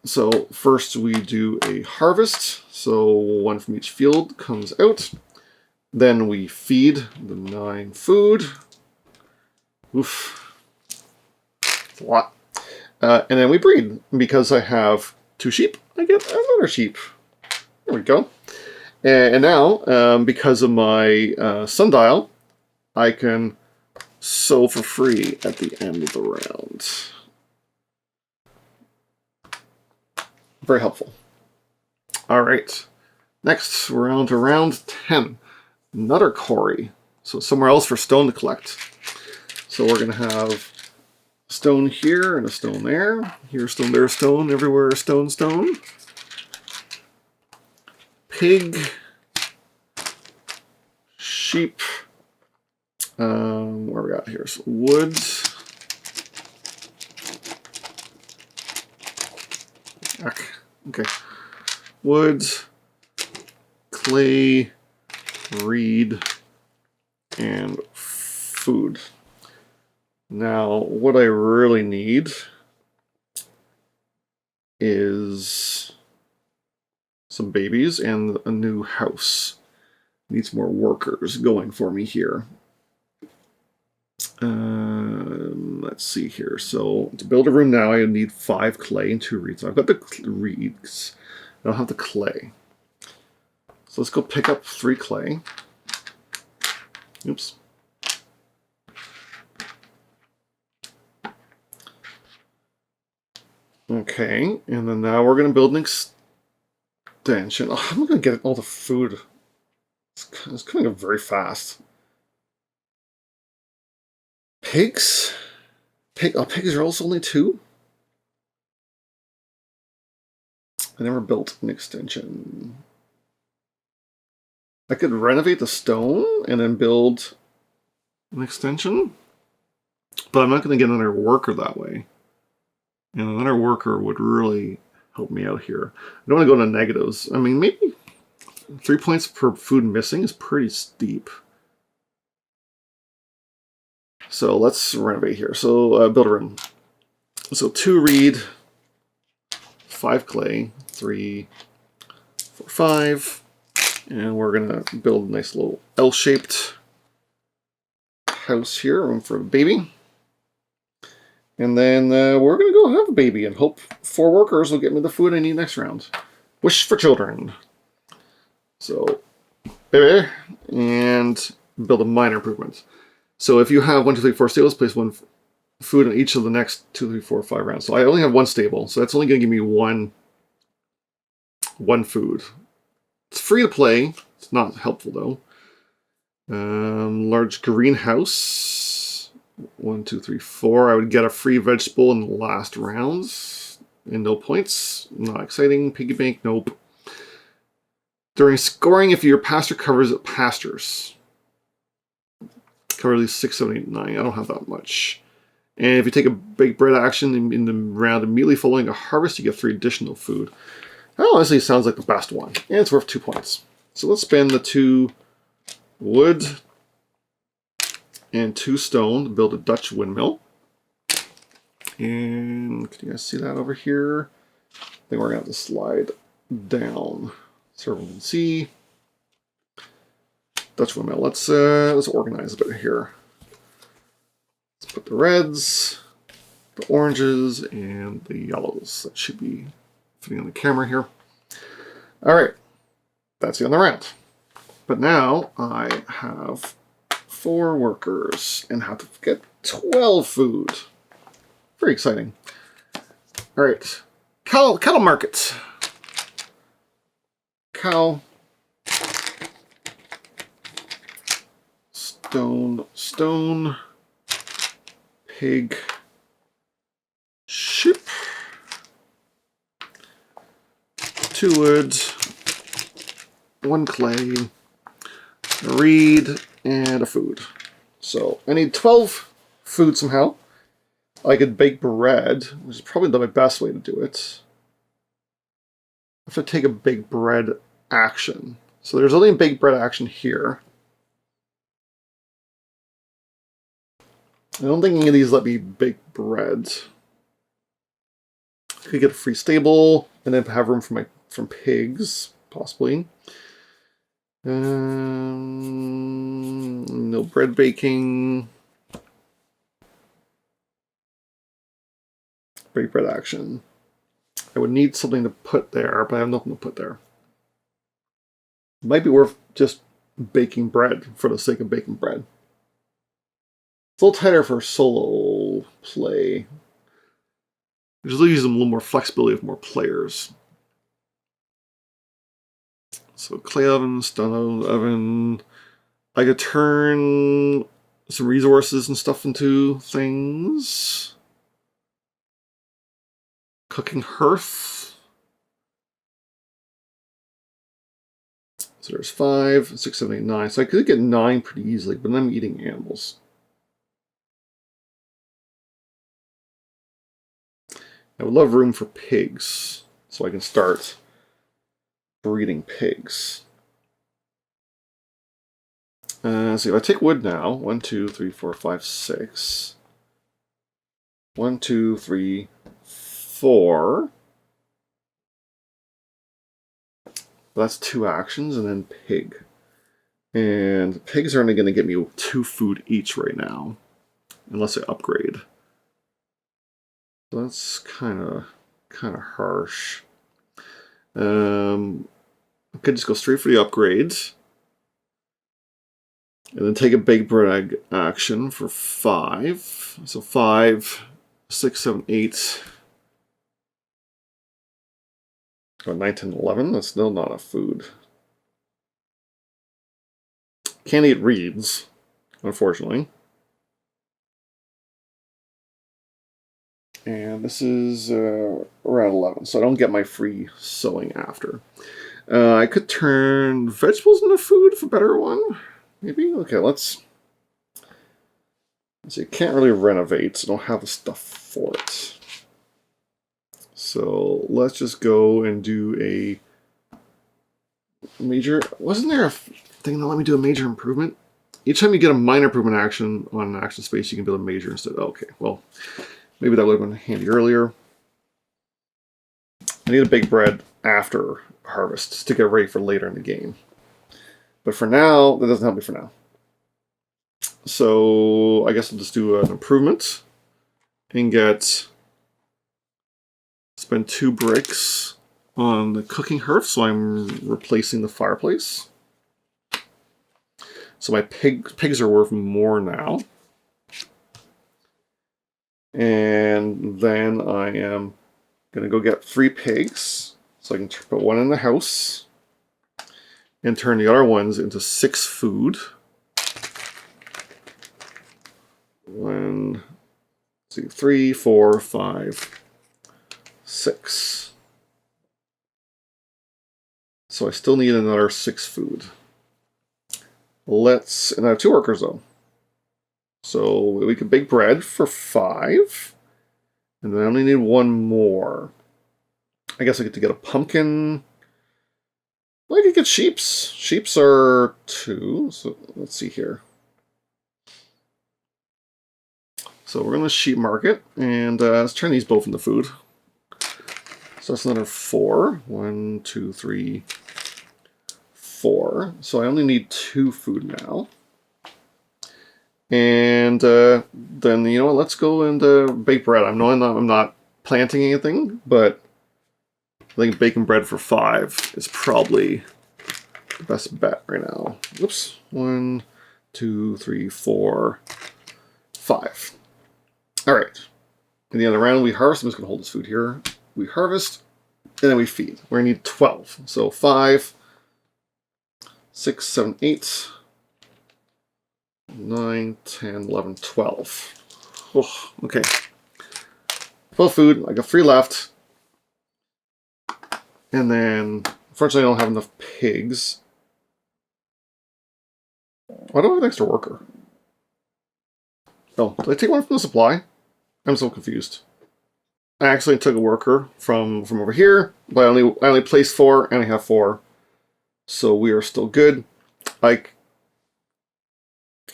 So first we do a harvest. So 1 from each field comes out. Then we feed the 9 food. Oof. It's a lot. And then we breed. Because I have 2 sheep, I get another sheep. There we go. And now, because of my sundial, I can sow for free at the end of the round. Very helpful. All right. Next, we're on to round 10. Another quarry. So somewhere else for stone to collect. So we're going to have stone here and a stone there. Here, stone, there, stone. Everywhere, stone, stone. Pig. Sheep. Where we got here? So wood. Okay. Wood, clay, reed, and food. Now, what I really need is some babies and a new house. Needs more workers going for me here. Let's see here. So to build a room now, I need 5 clay and 2 reeds. So I've got the reeds. I don't have the clay. So let's go pick up 3 clay. Oops. Okay, and then now we're going to build an extension. Oh, I'm going to get all the food. It's coming up very fast. Pigs? Pigs are also only 2? I never built an extension. I could renovate the stone and then build an extension, but I'm not going to get another worker that way. And another worker would really help me out here. I don't want to go into negatives. I mean, maybe 3 points per food missing is pretty steep. So let's renovate here. So build a room. So 2 reed, 5 clay, 3, 4, 5. And we're going to build a nice little L-shaped house here, room for a baby. And then we're going to go have a baby and hope 4 workers will get me the food I need next round. Wish for children. So, baby, and build a minor improvement. So if you have 1, 2, 3, 4 stables, place 1 food in each of the next 2, 3, 4, 5 rounds. So I only have 1 stable, so that's only going to give me one food. It's free to play. It's not helpful though. Large greenhouse. 1, 2, 3, 4. I would get a free vegetable in the last rounds. And no points. Not exciting. Piggy bank, nope. During scoring, if your pasture covers pastures. Cover at least 6, 7, 8, 9. I don't have that much. And if you take a bake bread action in the round immediately following a harvest, you get 3 additional food. That honestly sounds like the best one. And it's worth 2 points. So let's spend the 2 wood and 2 stone to build a Dutch windmill. And can you guys see that over here? I think we're going to have to slide down so everyone can see. Dutch windmill. Let's organize a bit here. Let's put the reds, the oranges, and the yellows. That should be fitting on the camera here. All right, that's the end of the round. But now I have 4 workers and have to get 12 food. Very exciting. All right, cattle market. Cow. Stone. Pig. Sheep. 2 wood. 1 clay. A reed. And a food. So I need 12 food somehow. I could bake bread, which is probably my best way to do it. I have to take a bake bread action. So there's only a bake bread action here. I don't think any of these let me bake bread. I could get a free stable and then have room for from pigs, possibly. No bread baking. Bake bread action. I would need something to put there, but I have nothing to put there. It might be worth just baking bread for the sake of baking bread. It's a little tighter for solo play. Which leaves them a little more flexibility with more players. So clay oven, stone oven. I could turn some resources and stuff into things. Cooking hearth. So there's 5, 6, 7, 8, 9. So I could get 9 pretty easily, but then I'm eating animals. I would love room for pigs, so I can start breeding pigs. So if I take wood now, 1, 2, 3, 4, 5, 6. 1, 2, 3, 4. That's 2 actions, and then pig. And pigs are only going to get me 2 food each right now, unless I upgrade. So that's kind of harsh. I could just go straight for the upgrades. And then take a big bread action for 5. So 5, 6, 7, 8. Oh, 9, 10, 11. That's still not enough food. Can't eat reeds, unfortunately. And this is around 11, so I don't get my free sowing after. I could turn vegetables into food if a better one. Maybe? Okay, let's see. Can't really renovate, so I don't have the stuff for it. So let's just go and do a major. Wasn't there a thing that let me do a major improvement? Each time you get a minor improvement action on an action space, you can build a major instead. Okay, well, maybe that would have been handy earlier. I need a big bread after harvest to get ready for later in the game. But for now, that doesn't help me for now. So I guess I'll just do an improvement and spend 2 bricks on the cooking hearth, so I'm replacing the fireplace. So my pigs are worth more now. And then I am going to go get 3 pigs, so I can put 1 in the house and turn the other ones into 6 food. 1, 2, 3, 4, 5, 6. So I still need another 6 food. And I have 2 workers though. So we could bake bread for 5. And then I only need 1 more. I guess I get to get a pumpkin. Well, I could get sheeps. Sheeps are 2. So let's see here. So we're in the sheep market. And let's turn these both into food. So that's another 4. 1, 2, 3, 4. So I only need 2 food now. And then, you know what, let's go and bake bread. I'm not planting anything, but I think baking bread for 5 is probably the best bet right now. Whoops. 1, 2, 3, 4, 5. All right. In the other round, we harvest. I'm just going to hold this food here. We harvest, and then we feed. We're going to need 12. So 5, 6, 7, 8, 9, 10, 11, 12. Oh, okay. 12 food. I got 3 left. And then, unfortunately, I don't have enough pigs. Why do I have an extra worker? Oh, did I take one from the supply? I'm so confused. I actually took a worker from over here, but I only placed 4, and I have 4. So we are still good. Okay,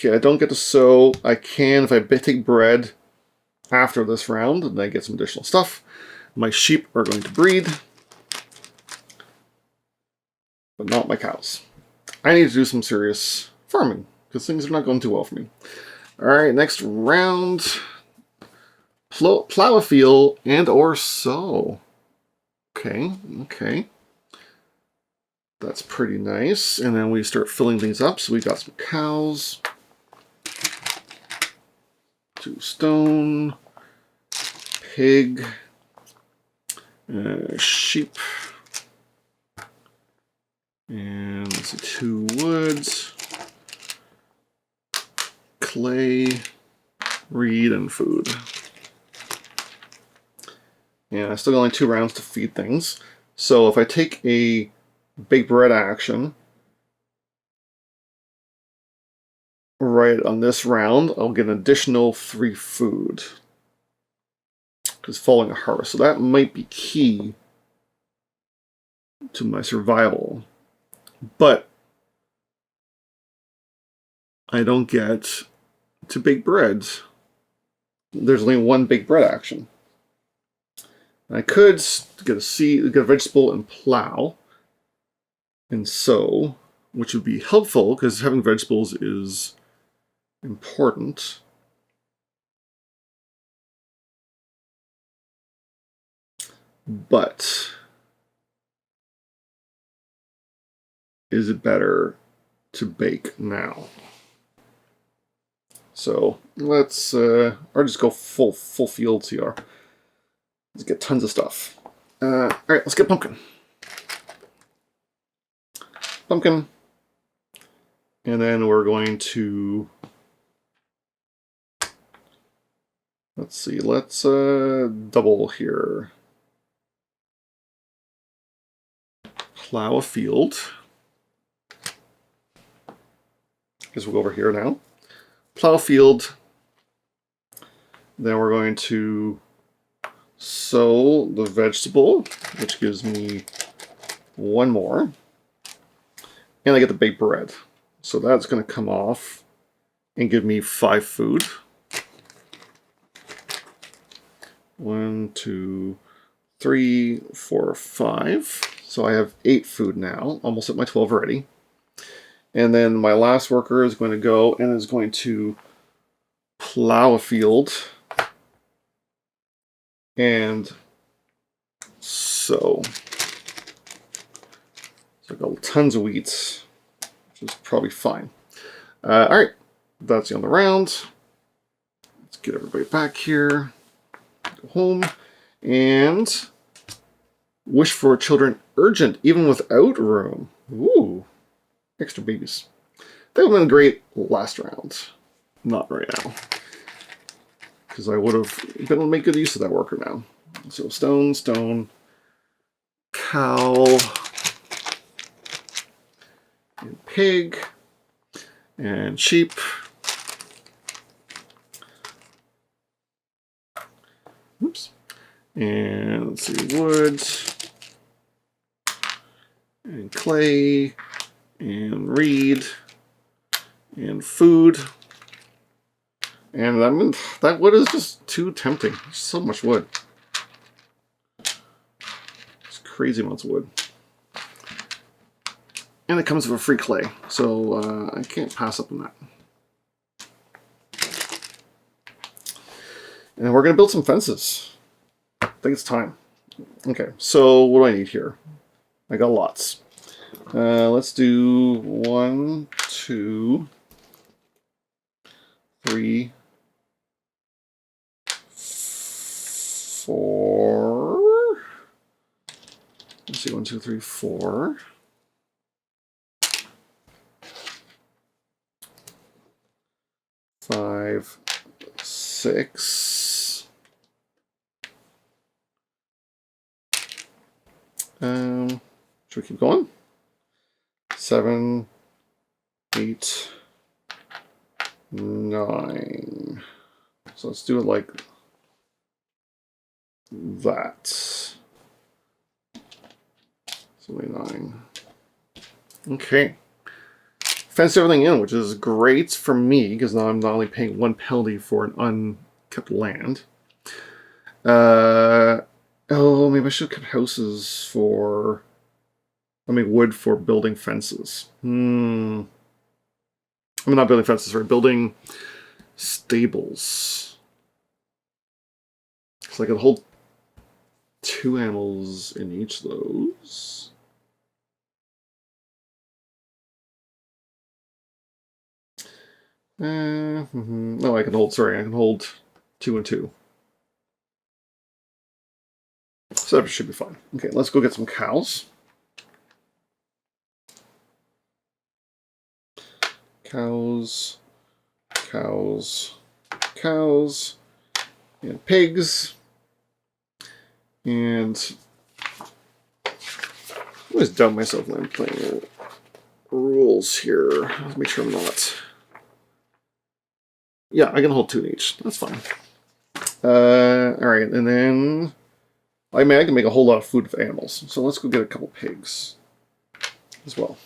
I don't get to sow. I can if I take bread after this round, and I get some additional stuff. My sheep are going to breed, but not my cows. I need to do some serious farming, because things are not going too well for me. Alright, next round. Plow a field and or sow. Okay, okay. That's pretty nice. And then we start filling things up. So we got some cows. 2 stone. Pig. Sheep. And let's see, 2 woods. Clay. Reed and food. And I still got only 2 rounds to feed things. So if I take a bake bread action right on this round, I'll get an additional 3 food. Because following a harvest. So that might be key to my survival. But I don't get to bake bread. There's only 1 baked bread action. I could get a seed, get a vegetable and plow and sow, which would be helpful because having vegetables is important. But is it better to bake now? So let's, or just go full fields here. Let's get tons of stuff. All right, let's get pumpkin. Pumpkin. And then we're going to, let's see, let's double here. Plow a field. Guess we'll go over here now. Plow a field. Then we're going to sow the vegetable, which gives me 1 more. And I get the baked bread. So that's going to come off and give me 5 food. 1, 2, 3, 4, 5. So I have 8 food now, almost at my 12 already. And then my last worker is going to go and is going to plow a field and sow. So I got tons of wheats, which is probably fine. All right, that's the end of the round. Let's get everybody back here. Go home and wish for children urgent, even without room. Ooh, extra babies. That would have been great last round. Not right now. Because I would have been able to make good use of that worker now. So stone, stone, cow, and pig, and sheep. Oops. And let's see, wood, and clay, and reed, and food. And that wood is just too tempting. There's so much wood. It's crazy amounts of wood. And it comes with a free clay, so I can't pass up on that. And we're going to build some fences. I think it's time. Okay, so what do I need here? I got lots. Let's do 1, 2, 3, 4. Let's see, 1, 2, 3, 4. 5, 6. Should we keep going? 7, 8, 9. So let's do it like that. So 9. Okay. Fenced everything in, which is great for me, because now I'm not only paying 1 penalty for an unkept land. Oh, maybe I should have kept houses for... I mean, wood for building fences. I'm not building fences, right? Building stables. So I could hold 2 animals in each of those. No, I can hold 2 and 2. So that should be fine. Okay, let's go get some cows. Cows, and pigs. And I always doubt myself when I'm playing rules here. Let's make sure I'm not. Yeah, I can hold 2 in each. That's fine. Alright, and then I mean, I can make a whole lot of food for animals. So let's go get a couple pigs as well.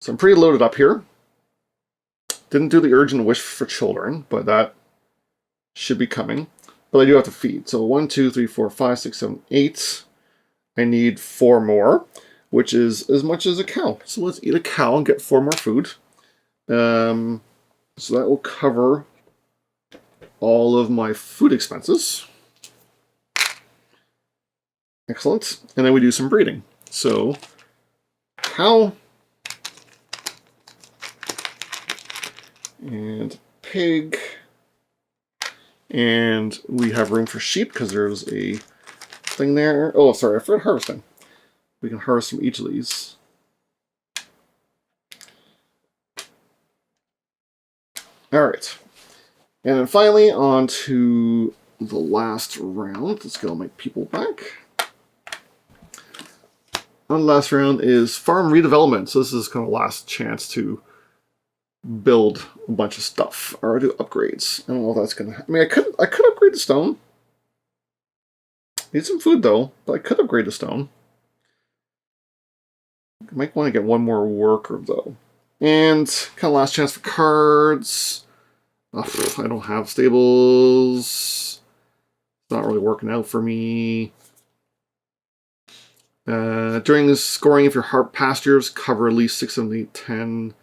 So I'm pretty loaded up here. Didn't do the urgent wish for children, but that should be coming. But I do have to feed. So 1, 2, 3, 4, 5, 6, 7, 8. I need 4 more, which is as much as a cow. So let's eat a cow and get 4 more food. So that will cover all of my food expenses. Excellent. And then we do some breeding. So cow and pig. And we have room for sheep because there's a thing there. Oh, sorry, I forgot harvesting. We can harvest from each of these. Alright. And then finally, on to the last round. Let's get all my people back. On the last round is farm redevelopment. So this is kind of last chance to build a bunch of stuff or do upgrades. I don't know if that's gonna. I mean, I could upgrade the stone. Need some food though, but I could upgrade the stone. I might want to get 1 more worker though. And kind of last chance for cards. I don't have stables. It's not really working out for me. During this scoring, if your pastures cover at least 6, 7, 8, 10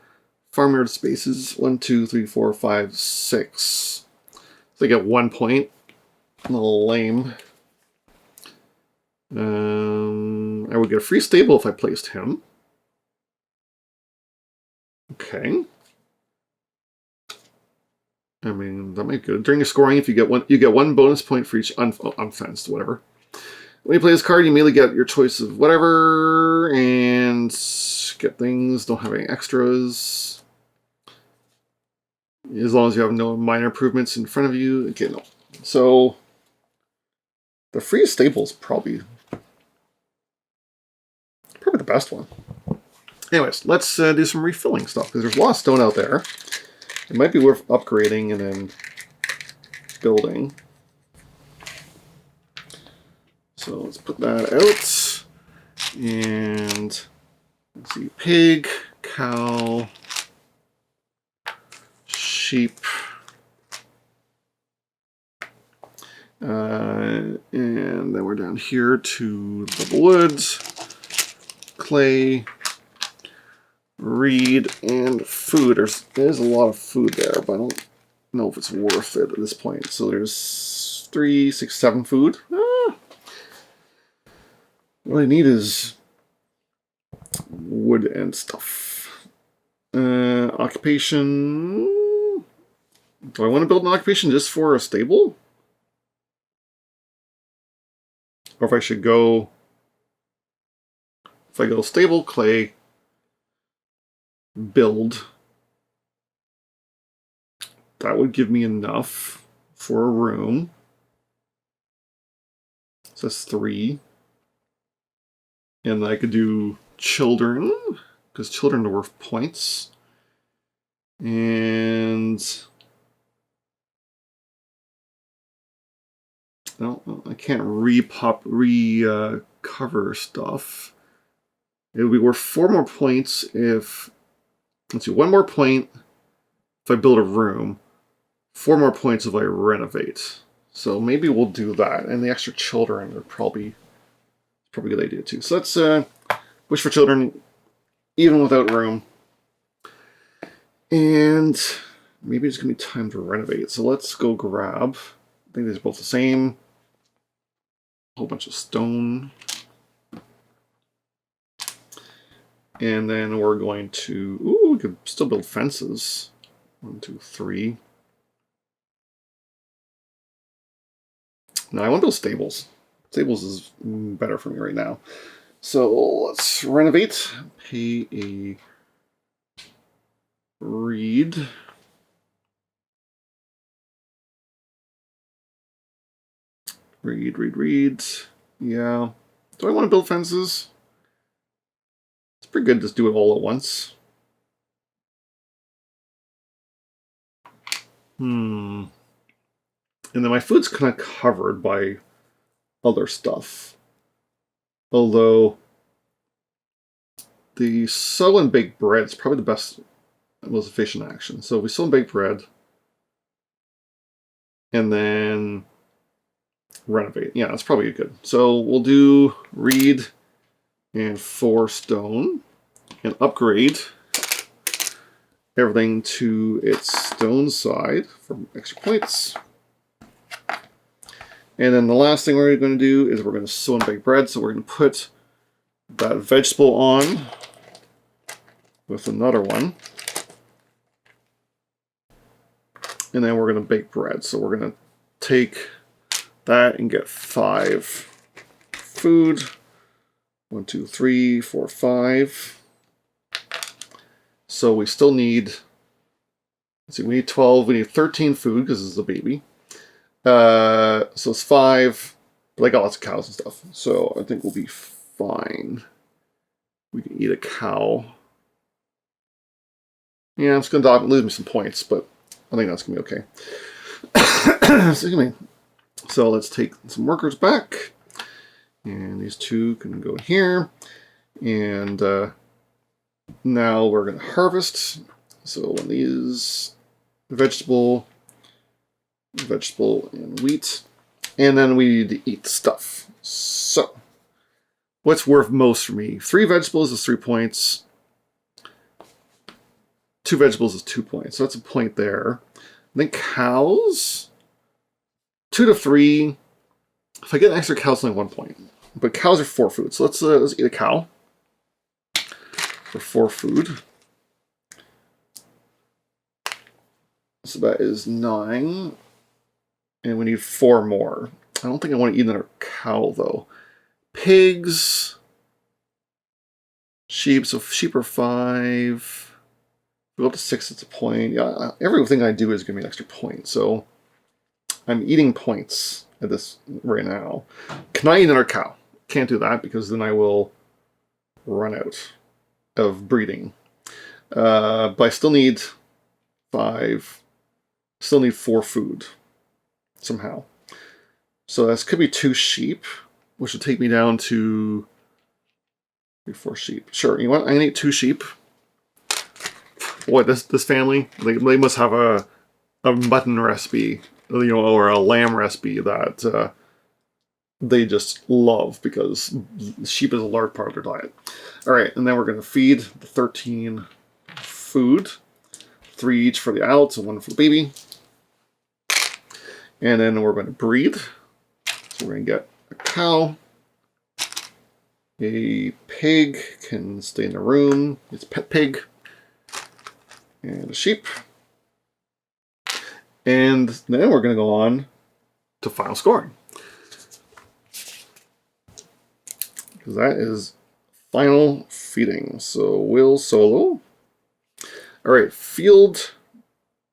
farmyard spaces, 1, 2, 3, 4, 5, 6. So I get 1 point. A little lame. I would get a free stable if I placed him. Okay. I mean, that might be good. During your scoring, if you get 1 bonus point for each unfenced, whatever. When you play this card, you immediately get your choice of whatever, and get things, don't have any extras. As long as you have no minor improvements in front of you. Okay, no. So, the free stable is probably the best one. Anyways, let's do some refilling stuff, because there's a lot of stone out there. It might be worth upgrading and then building. So let's put that out. And let's see, pig, cow, sheep, and then we're down here to the woods, clay, reed, and food. There's a lot of food there, but I don't know if it's worth it at this point. So there's 3, 6, 7 food. What I need is wood and stuff. Occupation. Do I want to build an occupation just for a stable? Or if I should go... If I go stable, clay, build, that would give me enough for a room. So that's 3. And I could do children, because children are worth points. And... no, I can't cover stuff. It would be worth 4 more points if... let's see, 1 more point if I build a room. 4 more points if I renovate. So maybe we'll do that. And the extra children are probably a good idea too. So let's wish for children even without room. And maybe it's going to be time to renovate. So let's go grab... I think these are both the same. A whole bunch of stone. And then we're going to... ooh, we could still build fences. 1, 2, 3. No, I want to build stables. Stables is better for me right now. So let's renovate. Pay a read. Read. Yeah. Do I want to build fences? It's pretty good to just do it all at once. And then my food's kind of covered by other stuff. Although the sew and bake bread is probably the best, most efficient action. So we sew and bake bread. And then renovate. Yeah, that's probably good. So we'll do reed and 4 stone and upgrade everything to its stone side for extra points. And then the last thing we're going to do is we're going to sew and bake bread. So we're going to put that vegetable on with another one. And then we're going to bake bread. So we're going to take that and get 5 food. 1, 2, 3, 4, 5. So we still need, let's see, we need 12, we need 13 food because this is a baby. So it's 5, but I got lots of cows and stuff. So I think we'll be fine. We can eat a cow. Yeah, I'm just going to lose me some points, but I think that's going to be okay. So let's take some workers back. And these 2 can go here. And now we're going to harvest. So one of these, vegetable, and wheat. And then we need to eat stuff. So, what's worth most for me? 3 vegetables is 3 points. 2 vegetables is 2 points. So that's a point there. I think cows, 2 to 3. If I get an extra cow, it's only 1 point. But cows are 4 food. So let's eat a cow for 4 food. So that is 9. And we need 4 more. I don't think I want to eat another cow, though. Pigs. Sheep. So sheep are 5. If we go up to 6, it's a point. Yeah, everything I do is going to be an extra point. So I'm eating points at this right now. Can I eat another cow? Can't do that because then I will run out of breeding. But I still need 5. Still need 4 food somehow. So this could be 2 sheep, which will take me down to 4 sheep. Sure, you know what? I'm gonna eat 2 sheep. Boy, this family, they must have a mutton recipe, you know, or a lamb recipe that they just love because sheep is a large part of their diet. All right, and then we're going to feed the 13 food, 3 each for the adults and 1 for the baby. And then we're going to breed. So we're going to get a cow. A pig can stay in the room. It's a pet pig. And a sheep. And then we're going to go on to final scoring. Because that is final feeding. So Will solo. All right, field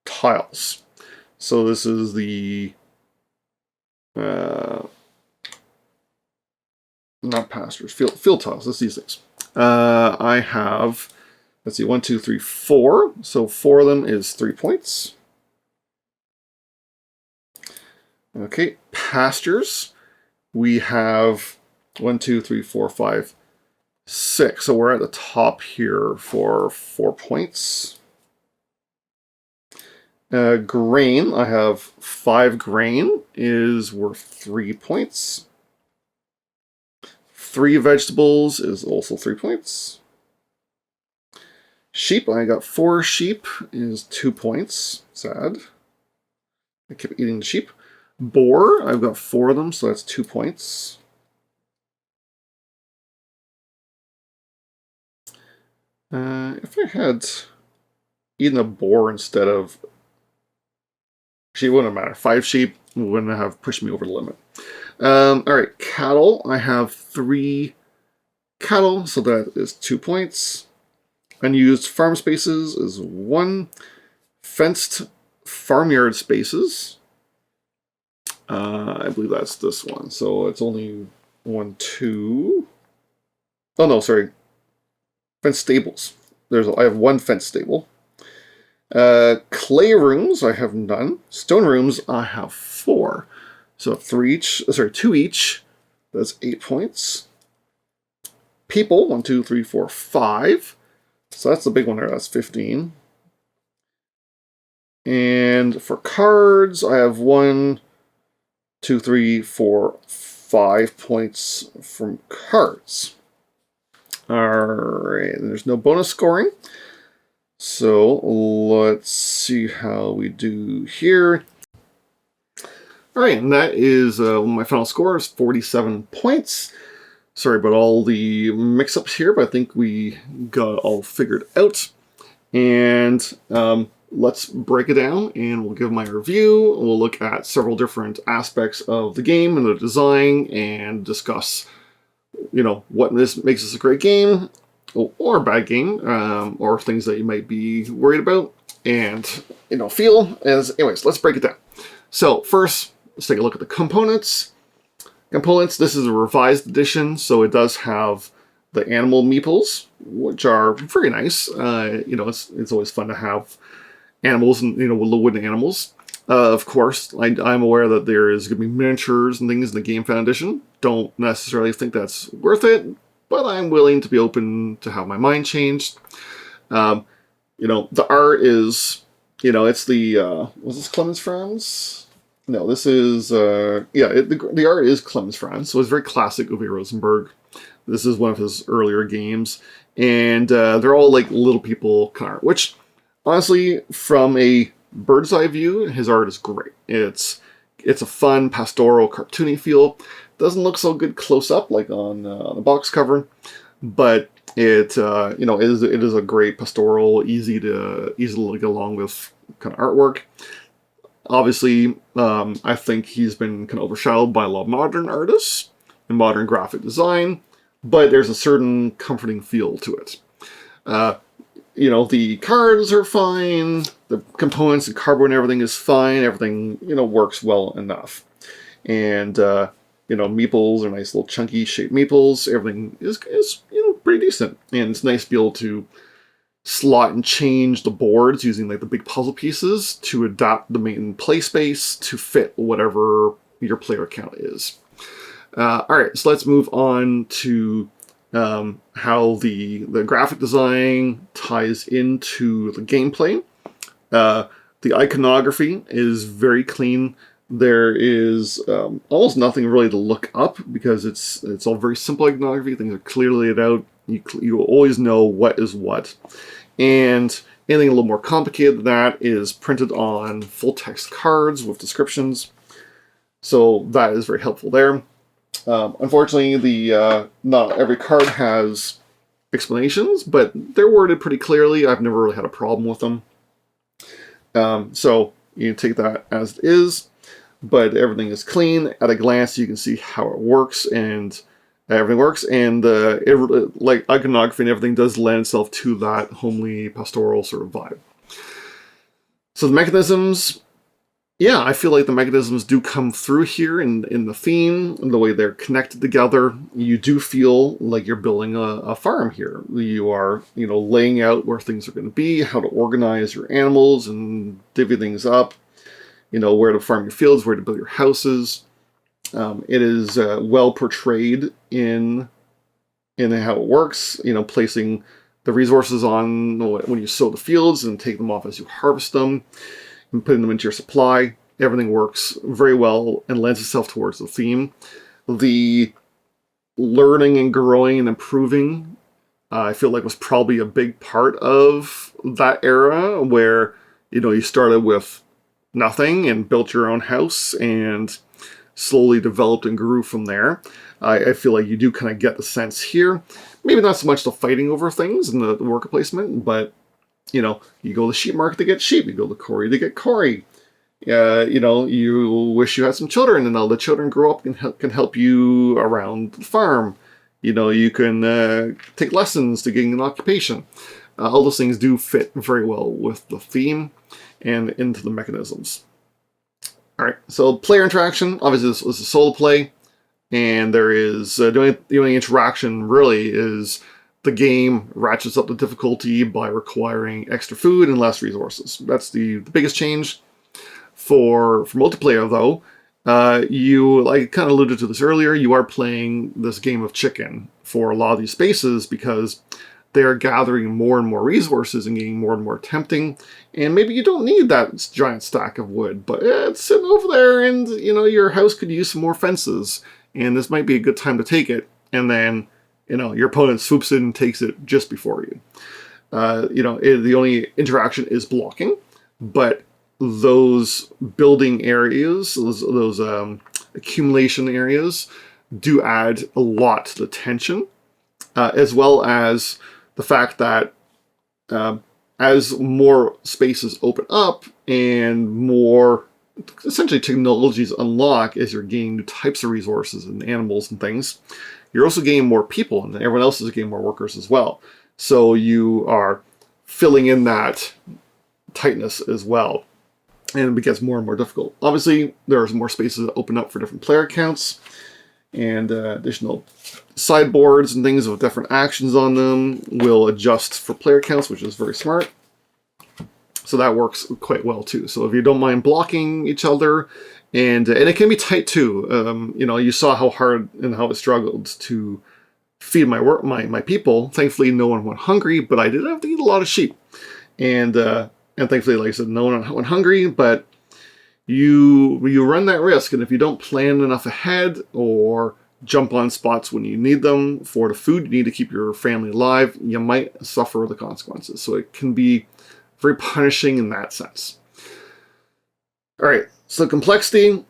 tiles. So this is the not pastures, field tiles. Let's see these things. I have, let's see, 1, 2, 3, 4. So 4 of them is 3 points. Okay, pastures. We have 1, 2, 3, 4, 5, 6. So we're at the top here for 4 points. Grain, I have 5 grain is worth 3 points. 3 vegetables is also 3 points. Sheep, I got 4 sheep is 2 points. Sad. I keep eating the sheep. Boar, I've got 4 of them, so that's 2 points. If I had eaten a boar instead of... Actually, it wouldn't matter. 5 sheep wouldn't have pushed me over the limit. Alright, cattle. I have 3 cattle, so that is 2 points. Unused farm spaces is 1. Fenced farmyard spaces. I believe that's this one. So it's only 1, 2. Oh no, sorry. Fenced stables. I have 1 fenced stable. Clay rooms, I have none. Stone rooms, I have 4. So 2 each. That's 8 points. People, 1, 2, 3, 4, 5. So that's the big one there, that's 15. And for cards, I have 1, 2, 3, 4, 5 points from cards. Alright, there's no bonus scoring. So let's see how we do here. Alright, and that is my final score is 47 points. Sorry about all the mix-ups here, but I think we got it all figured out. And let's break it down, and we'll give my review. We'll look at several different aspects of the game and the design, and discuss, what makes this a great game, or a bad game, or things that you might be worried about, and, anyways, let's break it down. So first, let's take a look at the components. This is a revised edition, so it does have the animal meeples, which are very nice. It's always fun to have animals and, wooden animals. Of course, I'm aware that there is going to be miniatures and things in the Game Found edition. Don't necessarily think that's worth it, but I'm willing to be open to have my mind changed. The art is, it's the, was this Clemens Franz? No, this is, the art is Clemens Franz, so it's very classic Uwe Rosenberg. This is one of his earlier games, and they're all like little people kind of art, which, honestly, from a bird's eye view, his art is great. It's a fun, pastoral, cartoony feel. Doesn't look so good close up, like on the box cover, but it is a great pastoral, easy to get along with kind of artwork. Obviously, I think he's been kind of overshadowed by a lot of modern artists and modern graphic design, but there's a certain comforting feel to it. The cards are fine, the components and cardboard and everything is fine, everything, works well enough. And, meeples are nice little chunky shaped meeples, everything is pretty decent. And it's nice to be able to slot and change the boards using like the big puzzle pieces to adapt the main play space to fit whatever your player count is. Alright, so let's move on to how the graphic design ties into the gameplay. The iconography is very clean. There is almost nothing really to look up because it's all very simple iconography. Things are clearly laid out. You always know what is what. And anything a little more complicated than that is printed on full text cards with descriptions. So that is very helpful there. Unfortunately, not every card has explanations, but they're worded pretty clearly. I've never really had a problem with them. So You take that as it is, but everything is clean. At a glance, you can see how it works, and everything works. And like iconography and everything does lend itself to that homely, pastoral sort of vibe. So the mechanisms, yeah, I feel like the mechanisms do come through here in the theme, and the way they're connected together. You do feel like you're building a farm here. You are, laying out where things are going to be, how to organize your animals and divvy things up, where to farm your fields, where to build your houses. It is well portrayed in how it works, placing the resources on when you sow the fields and take them off as you harvest them and putting them into your supply. Everything works very well and lends itself towards the theme. The learning and growing and improving, I feel like, was probably a big part of that era where, you started with nothing and built your own house and slowly developed and grew from there. I feel like you do kind of get the sense here. Maybe not so much the fighting over things and the worker placement, but, you go to the sheep market to get sheep. You go to quarry to get quarry. You wish you had some children, and all the children grow up and can help you around the farm. You can take lessons to gain an occupation. All those things do fit very well with the theme and into the mechanisms. All right, so player interaction. Obviously, this is a solo play, and there is the only interaction really is the game ratchets up the difficulty by requiring extra food and less resources. That's the biggest change. For multiplayer, though, you, like I kind of alluded to this earlier, you are playing this game of chicken for a lot of these spaces because they're gathering more and more resources and getting more and more tempting. And maybe you don't need that giant stack of wood, but it's sitting over there and, your house could use some more fences. And this might be a good time to take it. And then, your opponent swoops in and takes it just before you. The only interaction is blocking, but those building areas, those accumulation areas, do add a lot to the tension, as well as the fact that as more spaces open up and more essentially technologies unlock as you're gaining new types of resources and animals and things, you're also gaining more people, and everyone else is getting more workers as well. So you are filling in that tightness as well. And it gets more and more difficult. Obviously, there's more spaces that open up for different player counts and additional sideboards and things with different actions on them will adjust for player counts, which is very smart. So that works quite well too. So if you don't mind blocking each other, and it can be tight too. You saw how hard and how it struggled to feed my people. Thankfully, no one went hungry, but I did have to eat a lot of sheep. And thankfully, like I said, no one went hungry, but you run that risk. And if you don't plan enough ahead or jump on spots when you need them for the food you need to keep your family alive, you might suffer the consequences. So it can be very punishing in that sense. All right, so complexity.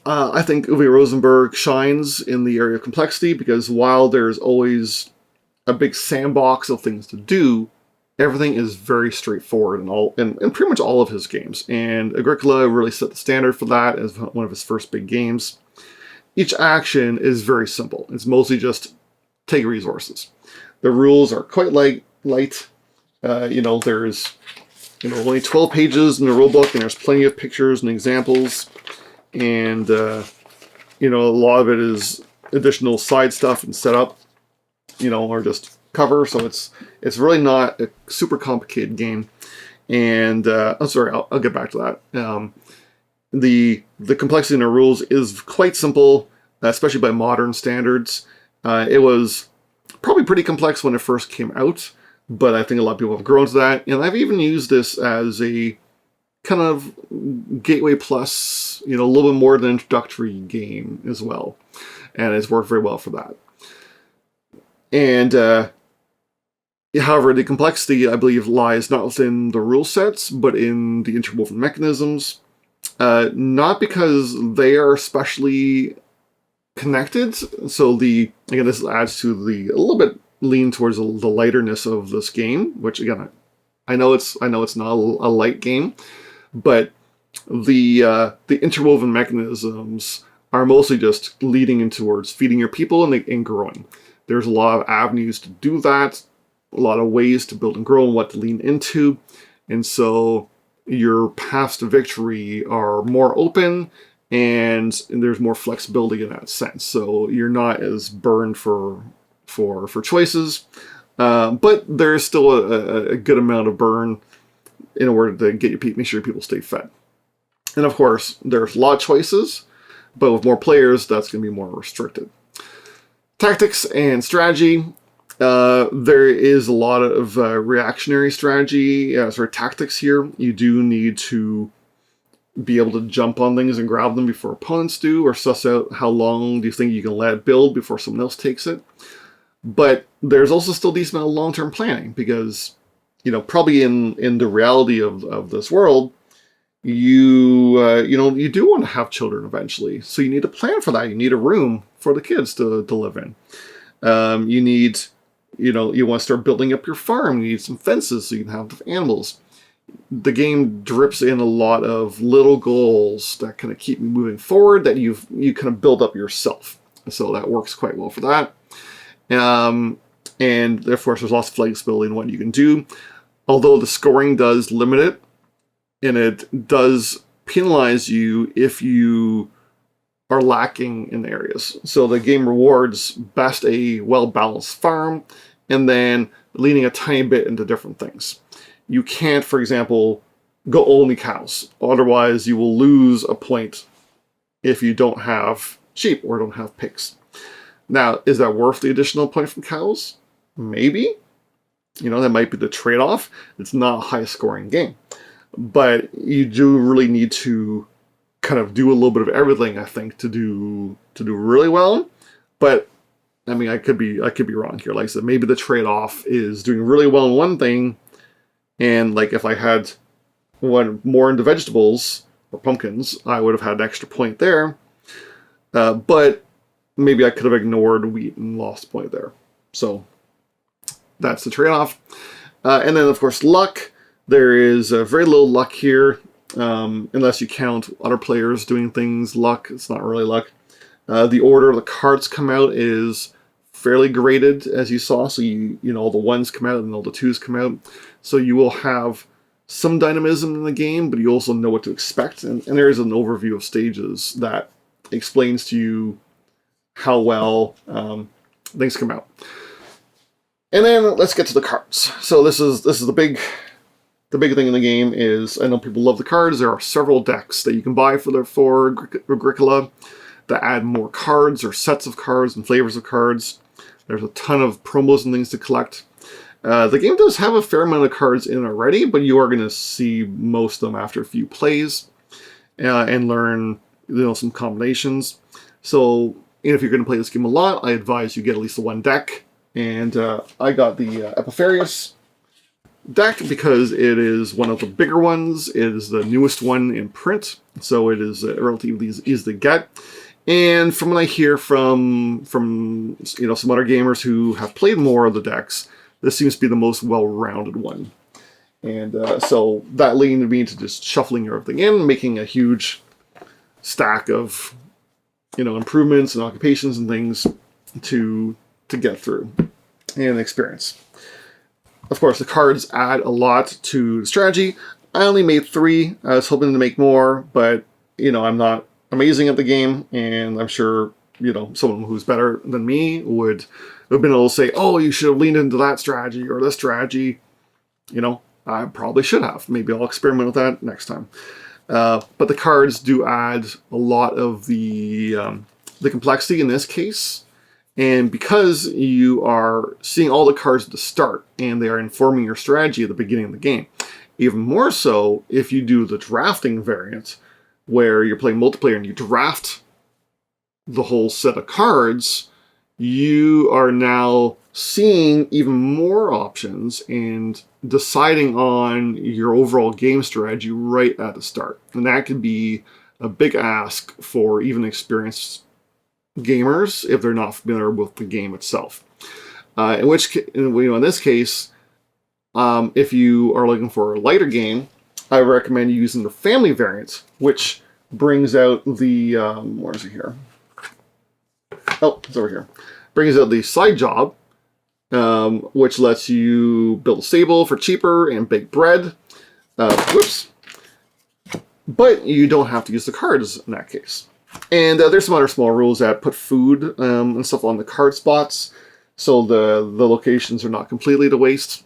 I think Uwe Rosenberg shines in the area of complexity because while there's always a big sandbox of things to do, everything is very straightforward in pretty much all of his games. And Agricola really set the standard for that as one of his first big games. Each action is very simple. It's mostly just take resources. The rules are quite light. There's only 12 pages in the rulebook, and there's plenty of pictures and examples. And a lot of it is additional side stuff and setup, or just cover. So it's really not a super complicated game. And I'll get back to that. The complexity in the rules is quite simple, especially by modern standards. It was probably pretty complex when it first came out, but I think a lot of people have grown to that. And I've even used this as a kind of gateway plus, a little bit more than introductory game as well. And it's worked very well for that. And however, the complexity, I believe, lies not within the rule sets, but in the interwoven mechanisms. Not because they are especially connected. So this adds to a little bit lean towards the lighterness of this game, which again, I know it's not a light game, but the interwoven mechanisms are mostly just leading in towards feeding your people and growing. There's a lot of avenues to do that, a lot of ways to build and grow and what to lean into. And so your paths to victory are more open, and there's more flexibility in that sense. So you're not as burned for choices, but there's still a good amount of burn in order to get make sure people stay fed. And of course, there's a lot of choices, but with more players, that's going to be more restricted. Tactics and strategy. There is a lot of reactionary strategy, tactics here. You do need to be able to jump on things and grab them before opponents do, or suss out how long do you think you can let it build before someone else takes it. But there's also still a decent amount of long-term planning, because, probably in the reality of this world, you do want to have children eventually. So you need to plan for that. You need a room for the kids to live in. You need, you want to start building up your farm. You need some fences so you can have animals. The game drips in a lot of little goals that kind of keep you moving forward, that you kind of build up yourself. So that works quite well for that. And of course, there's lots of flexibility in what you can do. Although the scoring does limit it, and it does penalize you if you are lacking in areas. So the game rewards best a well-balanced farm, and then leaning a tiny bit into different things. You can't, for example, go only cows. Otherwise, you will lose a point if you don't have sheep or don't have pigs. Now, is that worth the additional point from cows? Maybe. That might be the trade-off. It's not a high-scoring game. But you do really need to kind of do a little bit of everything, I think, to do really well. But I could be wrong here. Like I said, maybe the trade-off is doing really well in one thing, and like if I had one more into vegetables or pumpkins, I would have had an extra point there. But maybe I could have ignored wheat and lost a point there. So that's the trade-off. And then, of course, luck. There is very little luck here, unless you count other players doing things. Luck, it's not really luck. The order the cards come out is fairly graded, as you saw. So all the ones come out and all the twos come out. So you will have some dynamism in the game, but you also know what to expect. And there is an overview of stages that explains to you how well things come out. And then let's get to the cards. So this is the big thing in the game is, I know people love the cards. There are several decks that you can buy for Agricola that add more cards or sets of cards and flavors of cards. There's a ton of promos and things to collect. The game does have a fair amount of cards in already, but you are going to see most of them after a few plays and learn some combinations. So if you're going to play this game a lot, I advise you get at least the one deck. And I got the Epiphanius deck because it is one of the bigger ones. It is the newest one in print, so it is relatively easy to get. And from what I hear from some other gamers who have played more of the decks, this seems to be the most well-rounded one. And so that leading me to just shuffling everything in, making a huge stack of improvements and occupations and things to get through and experience. Of course, the cards add a lot to the strategy. I only made 3. I was hoping to make more, but I'm not amazing at the game, and I'm sure someone who's better than me would have been able to say, "Oh, you should have leaned into that strategy or this strategy." I probably should have. Maybe I'll experiment with that next time. But the cards do add a lot of the complexity in this case. And because you are seeing all the cards at the start and they are informing your strategy at the beginning of the game, even more so if you do the drafting variant where you're playing multiplayer and you draft the whole set of cards, you are now seeing even more options and deciding on your overall game strategy right at the start. And that could be a big ask for even experienced gamers if they're not familiar with the game itself. In this case, if you are looking for a lighter game, I recommend using the family variant, which brings out the, where is it here? Oh, it's over here. Brings out the side job, which lets you build a stable for cheaper and bake bread. Whoops. But you don't have to use the cards in that case. And there's some other small rules that put food and stuff on the card spots, so the locations are not completely to waste.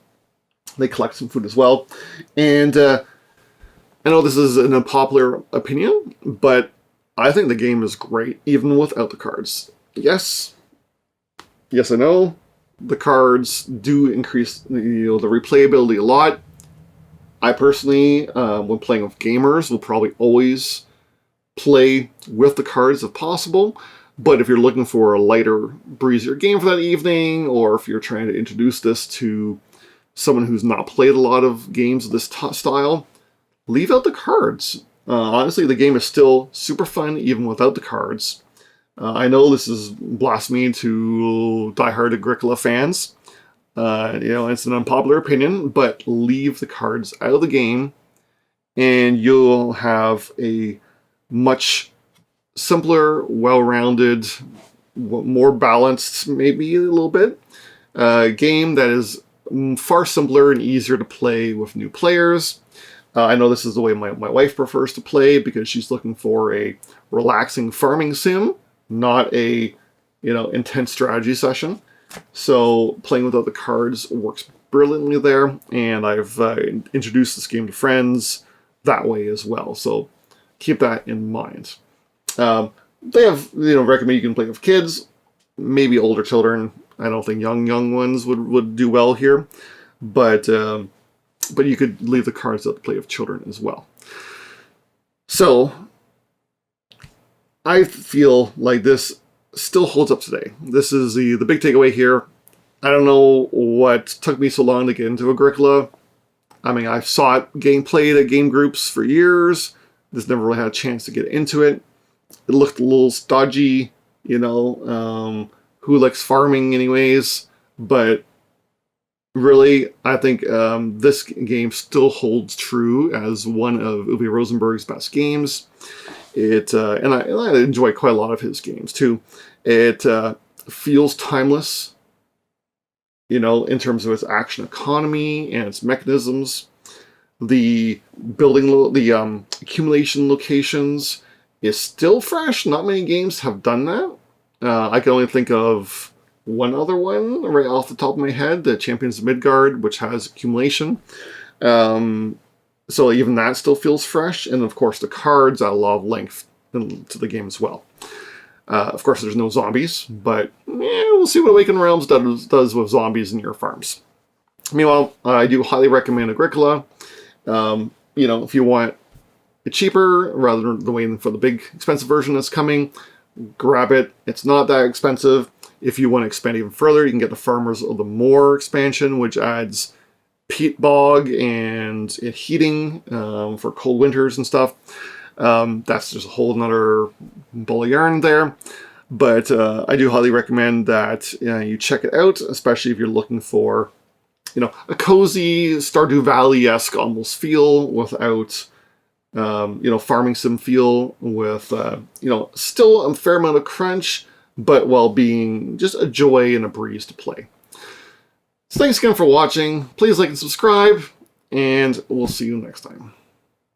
They collect some food as well. And I know this is an unpopular opinion, but I think the game is great, even without the cards. Yes, I know, the cards do increase the replayability a lot. I personally, when playing with gamers, will probably always play with the cards if possible. But if you're looking for a lighter, breezier game for that evening, or if you're trying to introduce this to someone who's not played a lot of games of this style, leave out the cards. Honestly, the game is still super fun even without the cards. I know this is blasphemy to diehard Agricola fans. It's an unpopular opinion, but leave the cards out of the game and you'll have a much simpler, well-rounded, more balanced, maybe a little bit, game that is far simpler and easier to play with new players. I know this is the way my wife prefers to play because she's looking for a relaxing farming sim, not a intense strategy session. So playing without the cards works brilliantly there, and I've introduced this game to friends that way as well. So keep that in mind. They have recommend you can play with kids, maybe older children. I don't think young ones would do well here, but you could leave the cards out to play with children as well. So I feel like this still holds up today. This is the big takeaway here. I don't know what took me so long to get into Agricola. I mean, I saw it getting played at game groups for years. Just never really had a chance to get into it. It looked a little stodgy, who likes farming anyways? But really, I think this game still holds true as one of Uwe Rosenberg's best games. And I enjoy quite a lot of his games too. It feels timeless, in terms of its action economy and its mechanisms. The accumulation locations is still fresh. Not many games have done that. I can only think of one other one right off the top of my head, the Champions of Midgard, which has accumulation. So even that still feels fresh. And of course, the cards add a lot of length to the game as well. Of course, there's no zombies, but we'll see what Awakened Realms does with zombies in your farms. Meanwhile, I do highly recommend Agricola. If you want it cheaper rather than waiting for the big expensive version that's coming, grab it. It's not that expensive. If you want to expand even further, you can get the Farmers of the Moor expansion, which adds peat bog and heating for cold winters and stuff. That's just a whole nother ball of yarn there. But I do highly recommend that you check it out, especially if you're looking for a cozy Stardew Valley-esque almost feel without farming sim feel with still a fair amount of crunch, but while being just a joy and a breeze to play. So thanks again for watching. Please like and subscribe, and we'll see you next time.